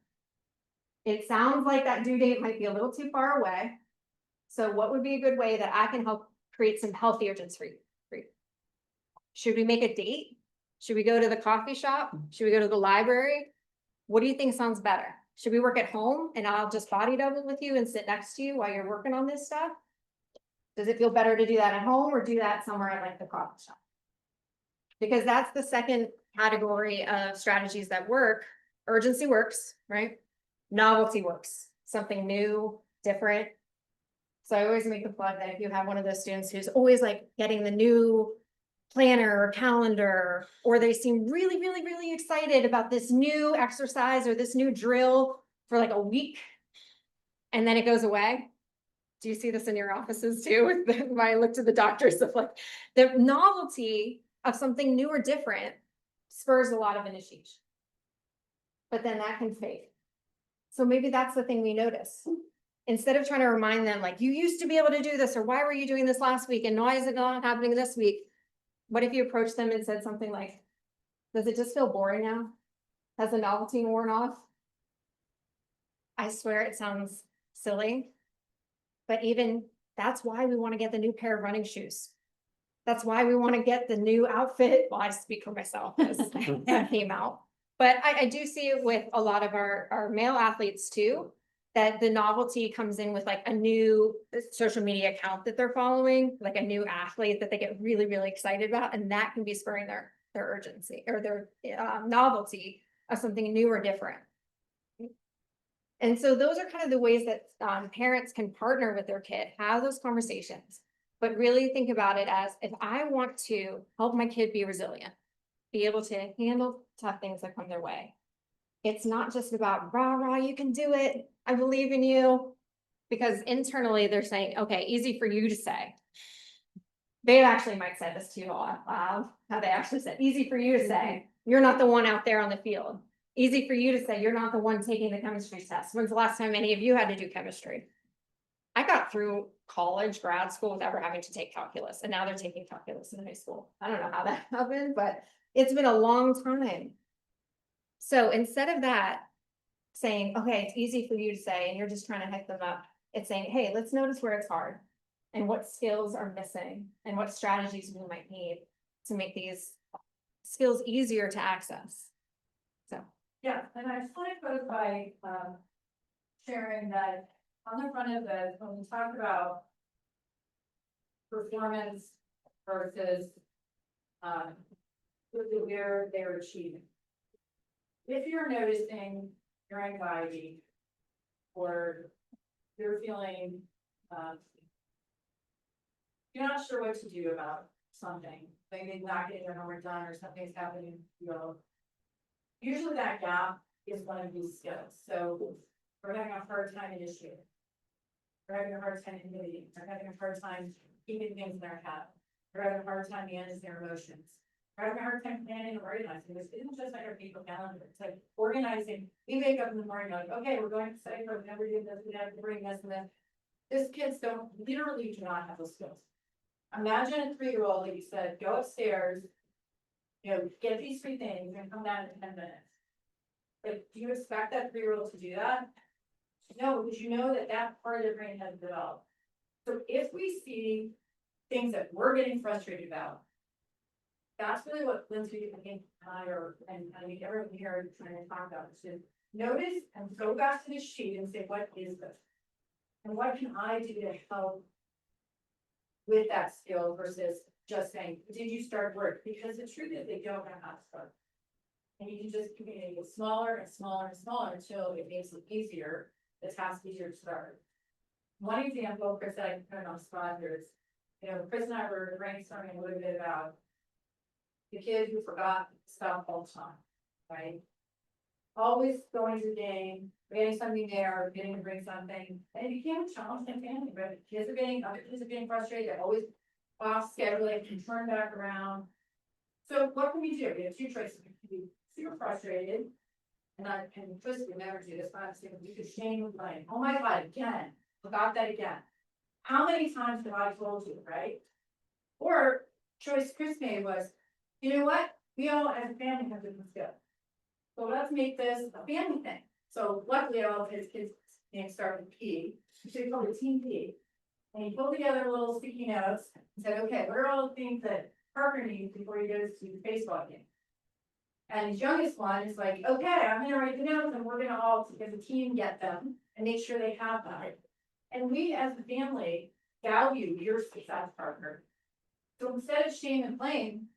It sounds like that due date might be a little too far away. So what would be a good way that I can help create some healthy urgency for you? Should we make a date? Should we go to the coffee shop? Should we go to the library? What do you think sounds better? Should we work at home and I'll just body double with you and sit next to you while you're working on this stuff? Does it feel better to do that at home or do that somewhere at like the coffee shop? Because that's the second category of strategies that work. Urgency works, right? Novelty works, something new, different. So I always make the plug that if you have one of those students who's always like getting the new planner or calendar, or they seem really, really, really excited about this new exercise or this new drill for like a week, and then it goes away. Do you see this in your offices too? When I look to the doctors of like the novelty of something new or different spurs a lot of initiation. But then that can fade. So maybe that's the thing we notice. Instead of trying to remind them like, you used to be able to do this, or why were you doing this last week? And why is it not happening this week? What if you approach them and said something like, does it just feel boring now? Has the novelty worn off? I swear it sounds silly. But even that's why we want to get the new pair of running shoes. That's why we want to get the new outfit. Well, I speak for myself as that came out. But I do see it with a lot of our male athletes too, that the novelty comes in with like a new social media account that they're following, like a new athlete that they get really, really excited about. And that can be spurring their urgency or their novelty of something new or different. And so those are kind of the ways that parents can partner with their kid, have those conversations, but really think about it as if I want to help my kid be resilient, be able to handle tough things that come their way. It's not just about rah, rah, you can do it. I believe in you. Because internally they're saying, okay, easy for you to say. They actually might say this to you all out loud, how they actually said, easy for you to say, you're not the one out there on the field. Easy for you to say, you're not the one taking the chemistry test. When's the last time any of you had to do chemistry? I got through college, grad school without ever having to take calculus, and now they're taking calculus in high school. I don't know how that happened, but it's been a long time. So instead of that, saying, okay, it's easy for you to say, and you're just trying to hype them up, it's saying, hey, let's notice where it's hard and what skills are missing and what strategies we might need to make these skills easier to access. So. Yeah, and I just want to close by sharing that on the front of this, when we talk about performance versus where they're achieving. If you're noticing your anxiety or you're feeling you're not sure what to do about something, maybe not getting your homework done or something's happening, you know. Usually that gap is one of these skills. So we're having a hard time initiating. We're having a hard time inhibiting. We're having a hard time keeping things in our head. We're having a hard time managing their emotions. We're having a hard time planning and organizing. This isn't just like our people calendar. It's like organizing. We wake up in the morning like, okay, we're going to study for whenever we do this, we have to bring this and this. These kids literally do not have those skills. Imagine a 3-year-old that you said, go upstairs, you know, get these 3 things and come down in 10 minutes. Like, do you expect that 3-year-old to do that? No, because you know that that part of their brain has developed. So if we see things that we're getting frustrated about, That's really what Lindsay, I think, and I think everyone here is trying to talk about, is to notice and go back to the sheet and say, what is this? And what can I do to help with that skill versus just saying, did you start work? Because the truth is they don't know how to start. And you can just keep it smaller and smaller and smaller until it makes it easier, the task easier to start. One example, Chris, that I can put on spot here is, Chris and I were brainstorming a little bit about the kid who forgot stuff all the time, right? Always going to the game, getting something there, getting to bring something, and it became a challenge in family, but other kids are getting frustrated, they're always off schedule, they can turn back around. So what can we do? We have two choices. We can be super frustrated, and I can twist the energy this time, we could shame and blame. Oh my God, again, forgot that again. How many times have I told you, right? Or choice Chris made was, you know what? We all as a family have different skills. So let's make this a family thing. So luckily all of his kids names start with P. So he called it Team P. And he pulled together little sticky notes and said, okay, what are all the things that Parker needs before he goes to the baseball game? And his youngest one is like, okay, I'm gonna write the notes and we're gonna all, as a team, get them and make sure they have them. And we as a family value your success, Parker. So instead of shame and blame,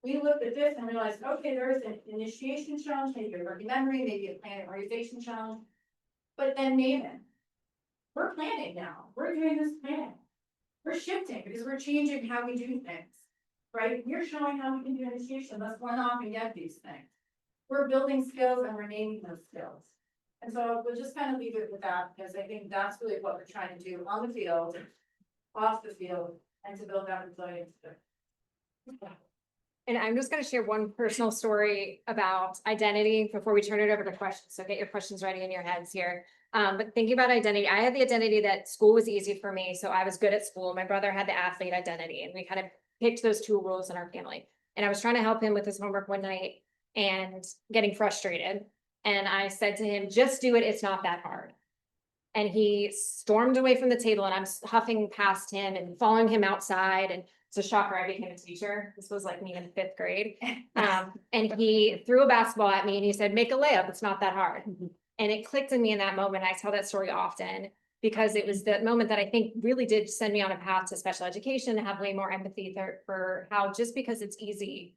we looked at this and realized, okay, there's an initiation challenge, maybe a working memory, maybe a plan organization challenge. But then Maven, we're planning now. We're doing this planning. We're shifting because we're changing how we do things, right? We're showing how we can do initiation. Let's run off and get these things. We're building skills and we're naming those skills. And so we'll just kind of leave it with that because I think that's really what we're trying to do on the field, off the field, and to build that resilience. And I'm just gonna share one personal story about identity before we turn it over to questions. So get your questions ready in your heads here. But thinking about identity, I had the identity that school was easy for me, so I was good at school. My brother had the athlete identity, and we kind of picked those two roles in our family. And I was trying to help him with his homework one night and getting frustrated. And I said to him, just do it, it's not that hard. And he stormed away from the table and I'm huffing past him and following him outside. And it's a shocker, I became a teacher. This was like me in 5th grade. And he threw a basketball at me and he said, make a layup, it's not that hard. And it clicked in me in that moment. I tell that story often because it was that moment that I think really did send me on a path to special education, to have way more empathy for how just because it's easy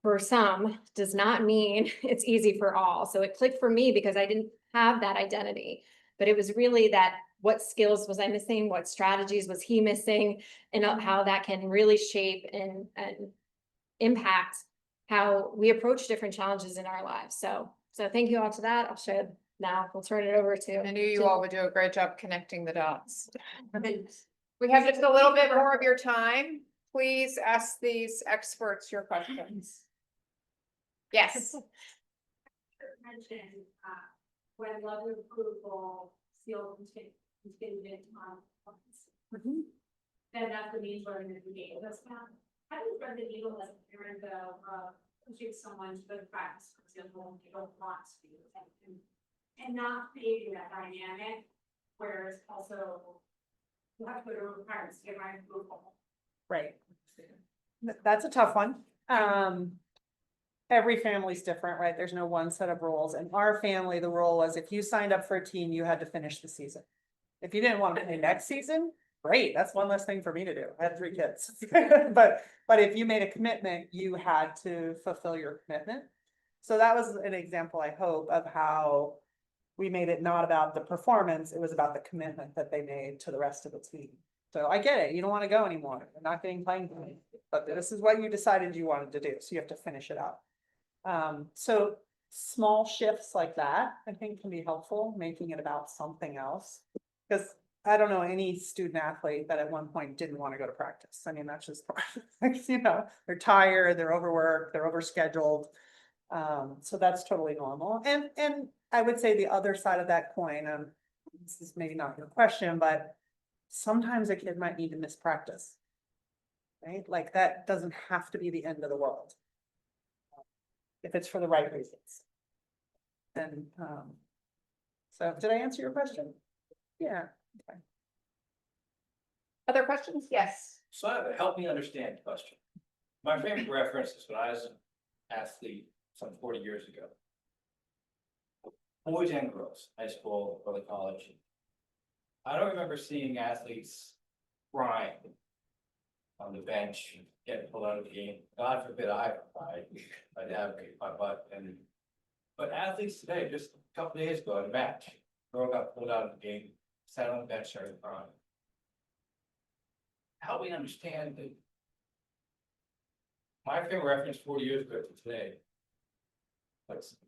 for some does not mean it's easy for all. So it clicked for me because I didn't have that identity, but it was really that what skills was I missing? What strategies was he missing? And how that can really shape and impact how we approach different challenges in our lives. So thank you all to that. I'll share now. We'll turn it over to. I knew you all would do a great job connecting the dots. We have just a little bit more of your time. Please ask these experts your questions. Yes. Mentioned, when level of approval still contingent on points. And that's the means learning that we gave us now. How do you thread the needle as a parent of pushing someone to go to practice, for example, when they don't want to, and not creating that dynamic where it's also you have to go to requirements to get my approval. Right. That's a tough one. Every family's different, right? There's no one set of rules. In our family, the rule was if you signed up for a team, you had to finish the season. If you didn't want to play next season, great, that's one less thing for me to do. I had 3 kids. But if you made a commitment, you had to fulfill your commitment. So that was an example, I hope, of how we made it not about the performance, it was about the commitment that they made to the rest of the team. So I get it, you don't want to go anymore, you're not getting playing time, but this is what you decided you wanted to do, so you have to finish it out. So small shifts like that, I think can be helpful, making it about something else. Because I don't know any student athlete that at one point didn't want to go to practice. I mean, that's just, they're tired, they're overworked, they're overscheduled. So that's totally normal. And I would say the other side of that coin, this is maybe not your question, but sometimes a kid might need to miss practice. Right? Like that doesn't have to be the end of the world. If it's for the right reasons. And so did I answer your question? Yeah. Okay. Other questions? Yes. So I have a help me understand question. My favorite reference is when I was an athlete some 40 years ago. Boys and girls, high school, early college. I don't remember seeing athletes crying on the bench, getting pulled out of the game. God forbid I ever cried. I'd have my butt and. But athletes today, just a couple days ago at a match, girl got pulled out of the game, sat on the bench, started crying. Help me understand that. My favorite reference 40 years ago to today.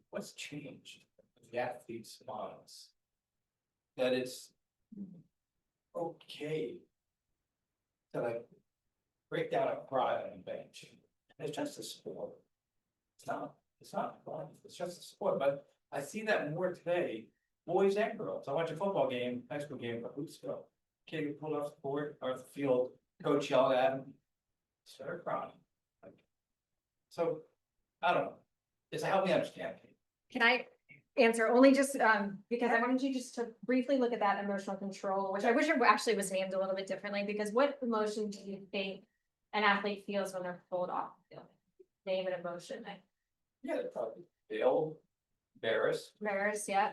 What's changed with the athletes' minds? That it's okay to like break down and cry on the bench. It's just a sport. It's not fun. It's just a sport, but I see that more today, boys and girls. I watch a football game, high school game, a weeks ago. Kid get pulled off the court or the field, coach yelled at him, started crying. Like, so, I don't know. Does it help me understand? Can I answer only just, because I wanted you just to briefly look at that emotional control, which I wish it actually was named a little bit differently, because what emotion do you think an athlete feels when they're pulled off the field? Name an emotion. Yeah, they're probably feel embarrassed. Embarrassed, yeah.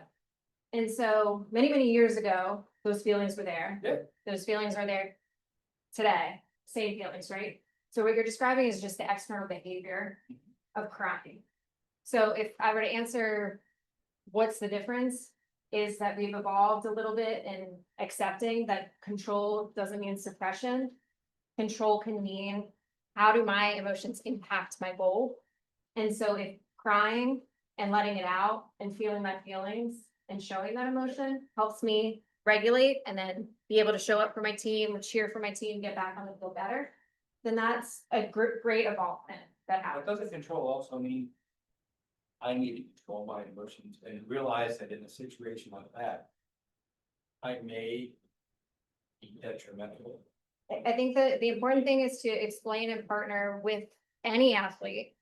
And so many years ago, those feelings were there. Yeah. Those feelings are there today, same feelings, right? So what you're describing is just the external behavior of crying. So if I were to answer what's the difference, is that we've evolved a little bit in accepting that control doesn't mean suppression. Control can mean, how do my emotions impact my goal? And so if crying and letting it out and feeling my feelings and showing that emotion helps me regulate and then be able to show up for my team or cheer for my team, get back on the field better, then that's a great evolvement that But happens. doesn't control also mean I need to control my emotions and realize that in a situation like that, I may be detrimental. I think that the important thing is to explain and partner with any athlete.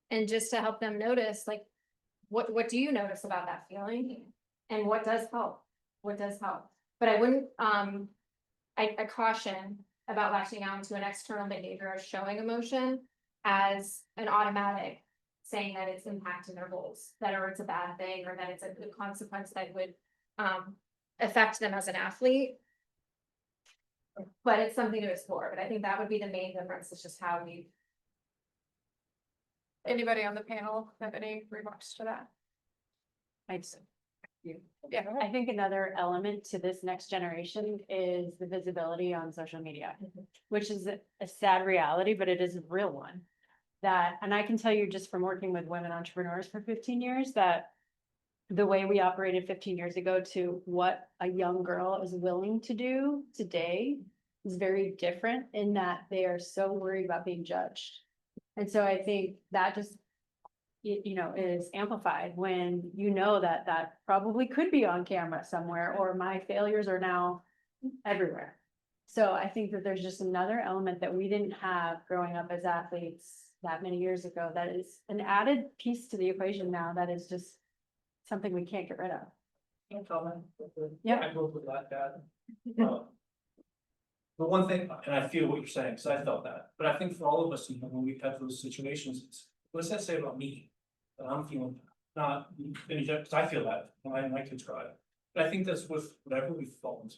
And just to help them notice, like, what do you notice about that feeling? And what does help? What does help? But I wouldn't, I caution about latching on to an external behavior of showing emotion as an automatic, saying that it's impacting their goals, that or it's a bad thing, or that it's a consequence that would affect them as an athlete. But it's something to explore, but I think that would be the main difference, is just how we. Anybody on the panel have any remarks to that? I just, Yeah. I think another element to this next generation is the visibility on social media, which is a sad reality, but it is a real one. That, and I can tell you just from working with women entrepreneurs for 15 years, that the way we operated 15 years ago to what a young girl is willing to do today is very different, in that they are so worried about being judged. And so I think that just, you know, is amplified when you know that that probably could be on camera somewhere, or my failures are now everywhere. So I think that there's just another element that we didn't have growing up as athletes that many years ago, that is an added piece to the equation now, that is just something we can't get rid of. Yeah. I grew up with that dad. But one thing, and I feel what you're saying, because I felt that, but I think for all of us, you know, when we've had those situations, it's, what's that say about me? That I'm feeling, not, because I feel that when my kids cry. But I think that's with whatever we've felt.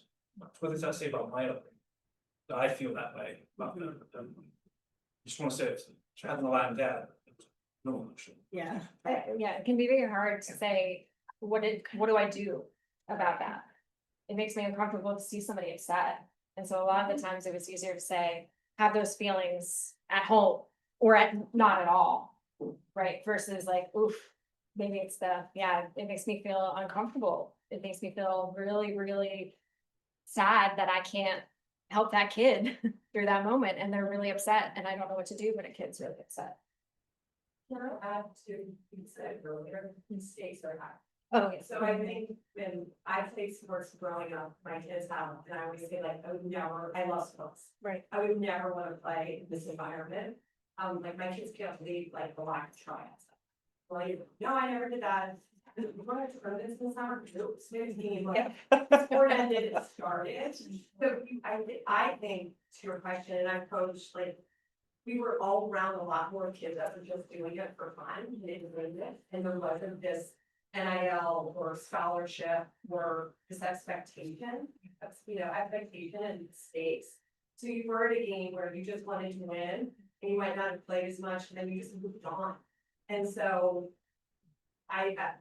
What does that say about my upbringing? That I feel that way about them. Just want to say it's having a Latin dad. No emotion. Yeah. Yeah, it can be very hard to say, what do I do about that? It makes me uncomfortable to see somebody upset. And so a lot of the times it was easier to say, have those feelings at home or not at all, right? Versus like, oof, maybe it's it makes me feel uncomfortable. It makes me feel really, really sad that I can't help that kid through that moment, and they're really upset and I don't know what to do when a kid's really upset. Can I add to what you said earlier, mistakes are hard. Oh, yes. So I think when I played sports growing up, my kids have, and I always say like, I love sports. Right. I would never want to play in this environment. Like my kids can't leave like the lack of tryouts. Like, no, I never did that. You wanted to run this summer? Nope, snooze, like, sport ended, it started. So I think to your question, and I've coached like we were all around a lot more kids that were just doing it for fun, and enjoying it, and there wasn't this NIL or scholarship or this expectation, expectation and stakes. So you were at a game where you just wanted to win, and you might not have played as much, and then you just moved on. And so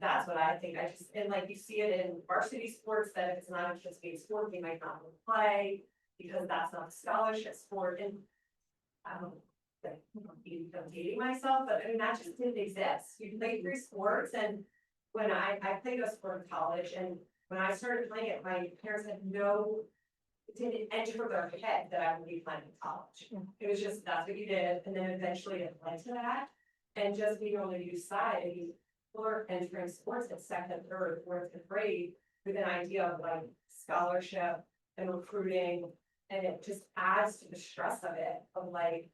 that's what I think, and like you see it in varsity sports, that if it's not a kids based sport, they might not want to play, because that's not a scholarship sport, and I don't think I'm dating myself, but I mean, that just didn't exist. You played 3 sports, and when I played a sport in college, and when I started playing it, my parents had it didn't enter their head that I would be playing in college. It was just, that's what you did, and then eventually it led to that, and just being able to use side, and you were entering sports at second, third, fourth, fifth grade with an idea of like scholarship and recruiting, and it just adds to the stress of it, of like,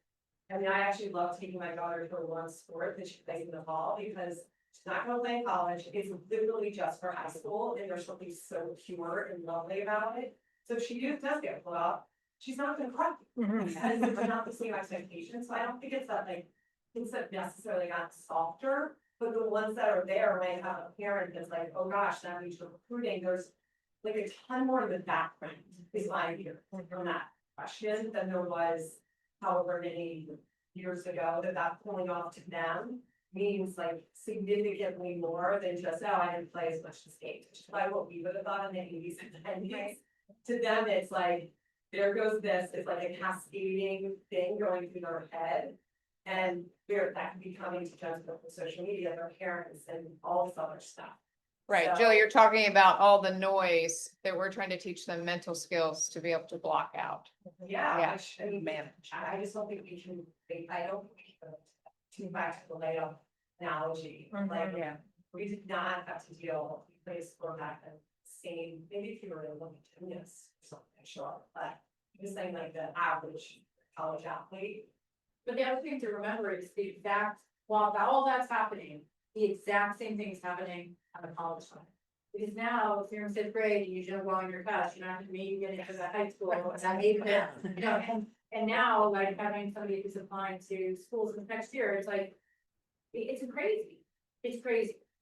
I mean, I actually love taking my daughter to one sport that she plays in the fall, because she's not gonna play in college, it's literally just for high school, and there's something so pure and lovely about it. So if she does get pulled up, she's not gonna cry, because it's not the same expectation, so I don't think it's that like, things that necessarily got softer, but the ones that are there, when I have a parent that's like, oh gosh, that means you're recruiting, there's like a ton more in the background, is what I hear from that question than there was however many years ago, that pulling off to them means like significantly more than just, oh, I didn't play as much this game, which is like what we would have thought in the 80s and 90s. To them, it's like, there goes this, it's like a cascading thing going through their head. And that can be coming to terms with social media, their parents and all this other stuff. Right, So- Jill, you're talking about all the noise that we're trying to teach them mental skills to be able to block out. Yeah, Yeah. which, I mean, I just don't think we can, I don't think we can, too back to the layoff analogy, like, yeah. we did not have to deal with place for that same, maybe if you were in gymnast or something, sure, but I'm just saying like the average college athlete. But the other thing to remember is the exact, while all that's happening, the exact same thing is happening on the college side. Because now, if you're in 5th grade, you usually go on your class, you don't have to maybe get into the high school, and that maybe, and now, like, having somebody who's applying to schools in next year, it's like, it's crazy.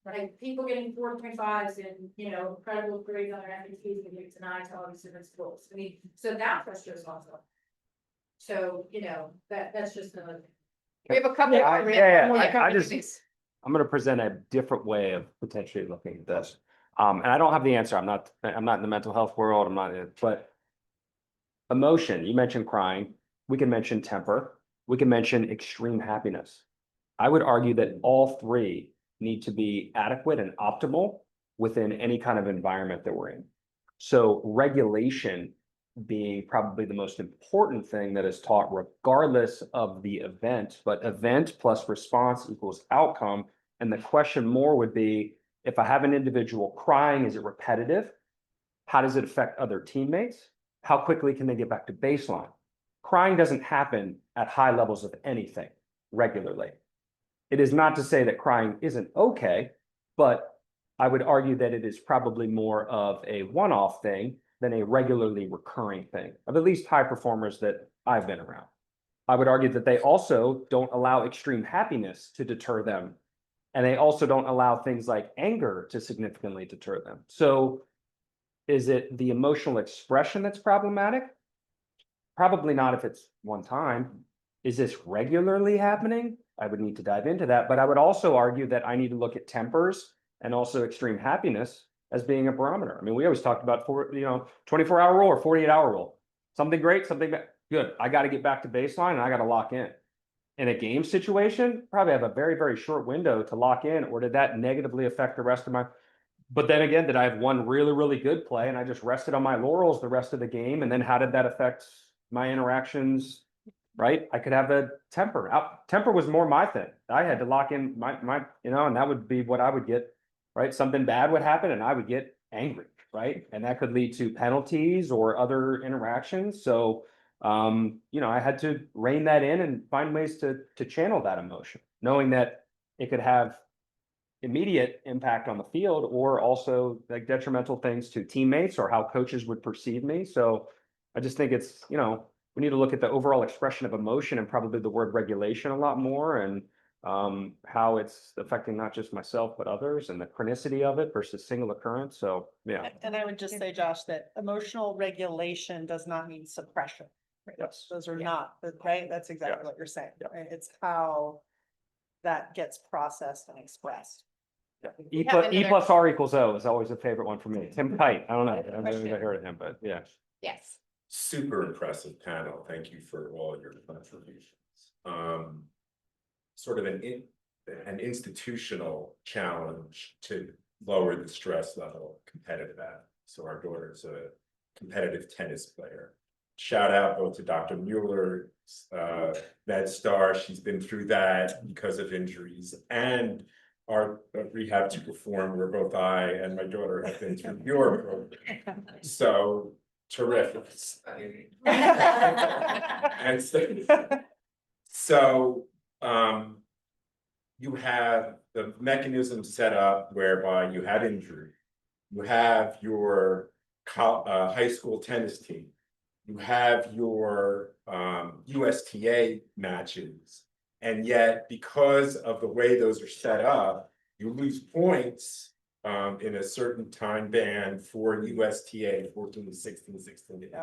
Like, people getting 4.5s and, incredible grades on their FATs and getting denied to all these different schools. I mean, so that frustrates also. So, that's just another thing. We have a couple. Yeah, more yeah, minutes. I just- Please. I'm gonna present a different way of potentially looking at this. And I don't have the answer. I'm not in the mental health world. I'm not, but emotion, you mentioned crying. We can mention temper. We can mention extreme happiness. I would argue that all 3 need to be adequate and optimal within any kind of environment that we're in. So regulation being probably the most important thing that is taught regardless of the event, but event plus response equals outcome. And the question more would be, if I have an individual crying, is it repetitive? How does it affect other teammates? How quickly can they get back to baseline? Crying doesn't happen at high levels of anything regularly. It is not to say that crying isn't okay, but I would argue that it is probably more of a one-off thing than a regularly recurring thing, of at least high performers that I've been around. I would argue that they also don't allow extreme happiness to deter them. And they also don't allow things like anger to significantly deter them. So is it the emotional expression that's problematic? Probably not if it's one time. Is this regularly happening? I would need to dive into that, but I would also argue that I need to look at tempers and also extreme happiness as being a barometer. I mean, we always talked about 24-hour rule or 48-hour rule. Something great, something good. I got to get back to baseline and I got to lock in. In a game situation, probably have a very, very short window to lock in, or did that negatively affect the rest of my, but then again, did I have one really, really good play and I just rested on my laurels the rest of the game? And then how did that affect my interactions? Right? I could have a temper. Temper was more my thing. I had to lock in my, and that would be what I would get, right? Something bad would happen and I would get angry, right? And that could lead to penalties or other interactions. So, I had to rein that in and find ways to channel that emotion, knowing that it could have immediate impact on the field or also like detrimental things to teammates or how coaches would perceive me. So I just think it's, we need to look at the overall expression of emotion and probably the word regulation a lot more, and how it's affecting not just myself, but others, and the chronicity of it versus single occurrence. So, yeah. And I would just say, Josh, that emotional regulation does not mean suppression. Right? Yes. Those are not, right? That's exactly Yeah. what you're saying. Yeah. Right? It's how that gets processed and expressed. E have plus, E another- plus R equals O is always a favorite one for me. Tim Kite, I don't know, I've Question. never heard of him, but yeah. Yes. Super impressive panel. Thank you for all your contributions. Sort of an institutional challenge to lower the stress level of competitive athletes. So our daughter's a competitive tennis player. Shout out both to Dr. Mueller, MedStar. She's been through that because of injuries, and our Rehab to Perform, where both I and my daughter have been through your program. So terrific. And so, you have the mechanism set up whereby you have injury. You have your high school tennis team. You have your USTA matches. And yet, because of the way those are set up, you lose points in a certain time band for USTA 14 to 16, 16 to 18.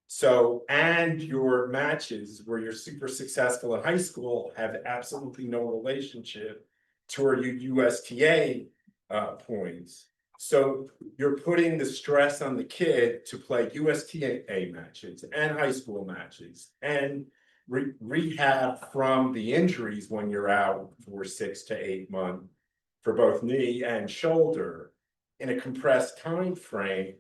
So, and your matches where you're super successful in high school have absolutely no relationship to your USTA points. So you're putting the stress on the kid to play USTA matches and high school matches and rehab from the injuries when you're out for 6 to 8 months for both knee and shoulder in a compressed time frame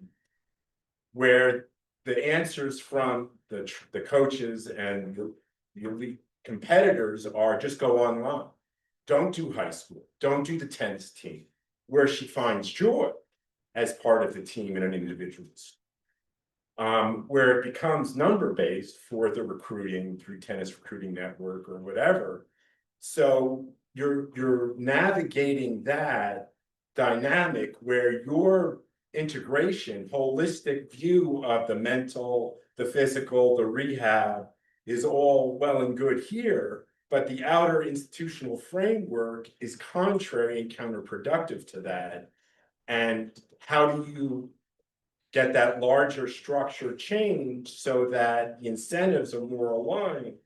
where the answers from the coaches and the elite competitors are just go online. Don't do high school. Don't do the tennis team, where she finds joy as part of the team in an individual. Where it becomes number-based for the recruiting through Tennis Recruiting Network or whatever. So you're navigating that dynamic where your integration, holistic view of the mental, the physical, the rehab is all well and good here, but the outer institutional framework is contrary and counterproductive to that. And how do you get that larger structure change so that the incentives are more aligned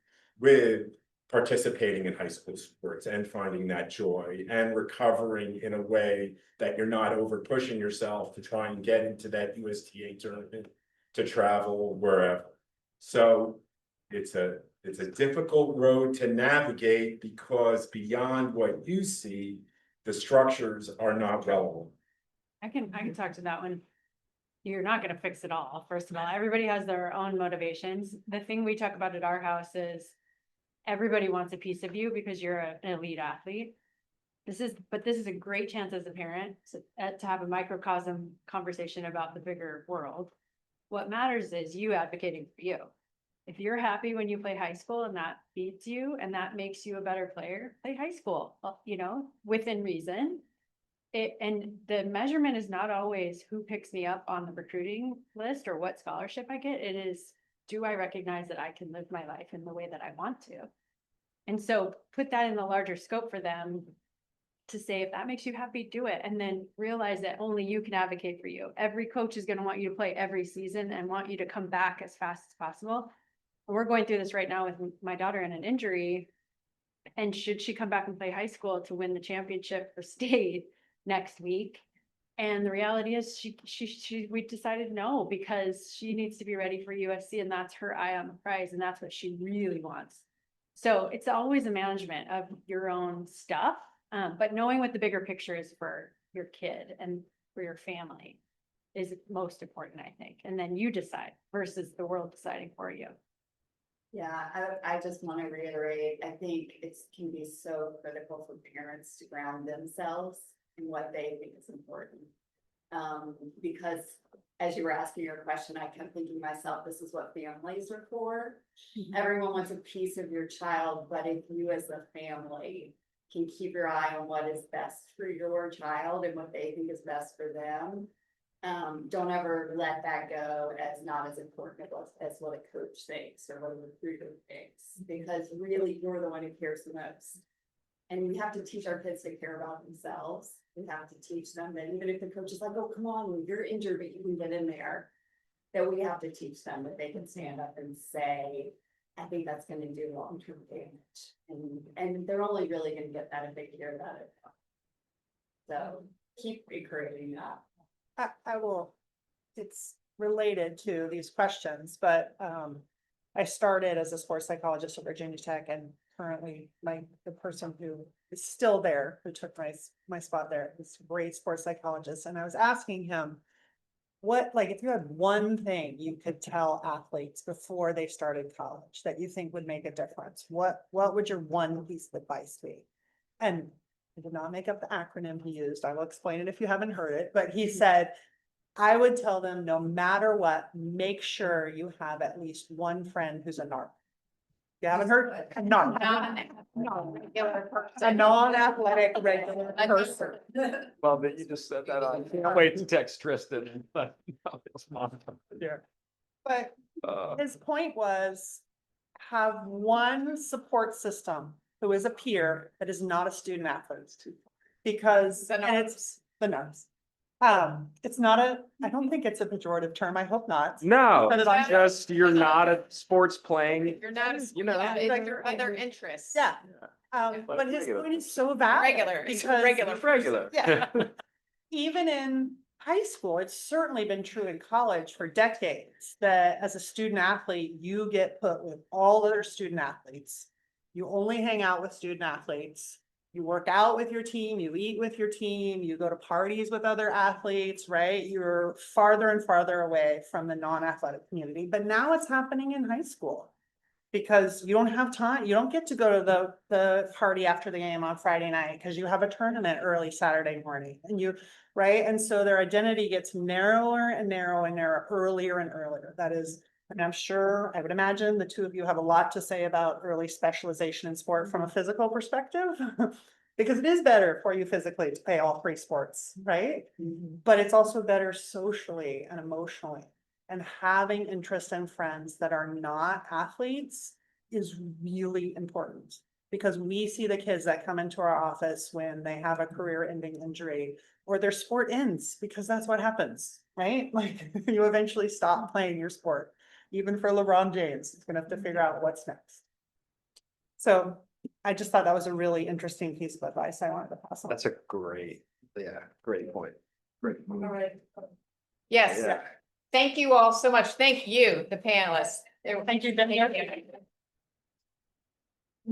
with participating in high school sports and finding that joy and recovering in a way that you're not over pushing yourself to try and get into that USTA tournament, to travel wherever. So it's a difficult road to navigate because beyond what you see, the structures are not relevant. I can talk to that one. You're not gonna fix it all, first of all. Everybody has their own motivations. The thing we talk about at our house is everybody wants a piece of you because you're an elite athlete. This is a great chance as a parent to have a microcosm conversation about the bigger world. What matters is you advocating for you. If you're happy when you play high school and that beats you and that makes you a better player, play high school, within reason. And the measurement is not always who picks me up on the recruiting list or what scholarship I get. It is, do I recognize that I can live my life in the way that I want to? And so put that in the larger scope for them to say, if that makes you happy, do it. And then realize that only you can advocate for you. Every coach is going to want you to play every season and want you to come back as fast as possible. We're going through this right now with my daughter in an injury. And should she come back and play high school to win the championship for state next week? And the reality is we decided no, because she needs to be ready for USC and that's her eye on the prize. And that's what she really wants. So it's always a management of your own stuff, but knowing what the bigger picture is for your kid and for your family is most important, I think. And then you decide versus the world deciding for you. Yeah, I just want to reiterate, I think it can be so critical for parents to ground themselves in what they think is important. Because as you were asking your question, I kept thinking to myself, this is what families are for. Everyone wants a piece of your child, but if you as a family can keep your eye on what is best for your child and what they think is best for them, don't ever let that go as not as important as what a coach thinks or what a recruiter thinks, because really you're the one who cares the most. And we have to teach our kids to care about themselves. We have to teach them that even if the coach is like, oh, come on, you're injured, but you can get in there. That we have to teach them that they can stand up and say, I think that's gonna do long-term damage. And they're only really gonna get that if they care about it. So keep encouraging that. I will, it's related to these questions, but I started as a sports psychologist at Virginia Tech, and currently the person who is still there, who took my spot there, is a great sports psychologist, and I was asking him, what, like, if you had one thing you could tell athletes before they started college that you think would make a difference, what would your one piece of advice be? And I did not make up the acronym he used. I will explain it if you haven't heard it, but he said, I would tell them, no matter what, make sure you have at least one friend who's a narc. You haven't heard? A narc. Non-regular A person. non-athletic regular person. Well, that you just said that on, can't wait to text Tristan. But no, it's fine. Yeah. But Uh, his point was, have one support system who is a peer that is not a student athlete. Because, The and narcs. it's the narcs. It's not I don't think it's a pejorative term. I hope not. No, But it's just you're not a sports playing. You're not, You know, yeah, it's like- your other interests. Yeah. Like But his regular. point is so valid. Regular, it's Because Regular. Yeah. even in high school, it's certainly been true in college for decades, that as a student athlete, you get put with all other student athletes. You only hang out with student athletes. You work out with your team, you eat with your team, you go to parties with other athletes, right? You're farther and farther away from the non-athletic community, but now it's happening in high school. Because you don't have time, you don't get to go to the party after the game on Friday night, because you have a tournament early Saturday morning, and right? And so their identity gets narrower and narrower and narrower, earlier and earlier. That is, and I'm sure, I would imagine the two of you have a lot to say about early specialization in sport from a physical perspective. Because it is better for you physically to play all three sports, right? But it's also better socially and emotionally. And having interest in friends that are not athletes is really important. Because we see the kids that come into our office when they have a career-ending injury, or their sport ends, because that's what happens, right? Like, you eventually stop playing your sport. Even for LeBron James, he's gonna have to figure out what's next. So I just thought that was a really interesting piece of advice I wanted to pass on. That's a great point. Great. All right. Yes, Yeah. thank you all so much. Thank you, the panelists. Thank you, Danielle.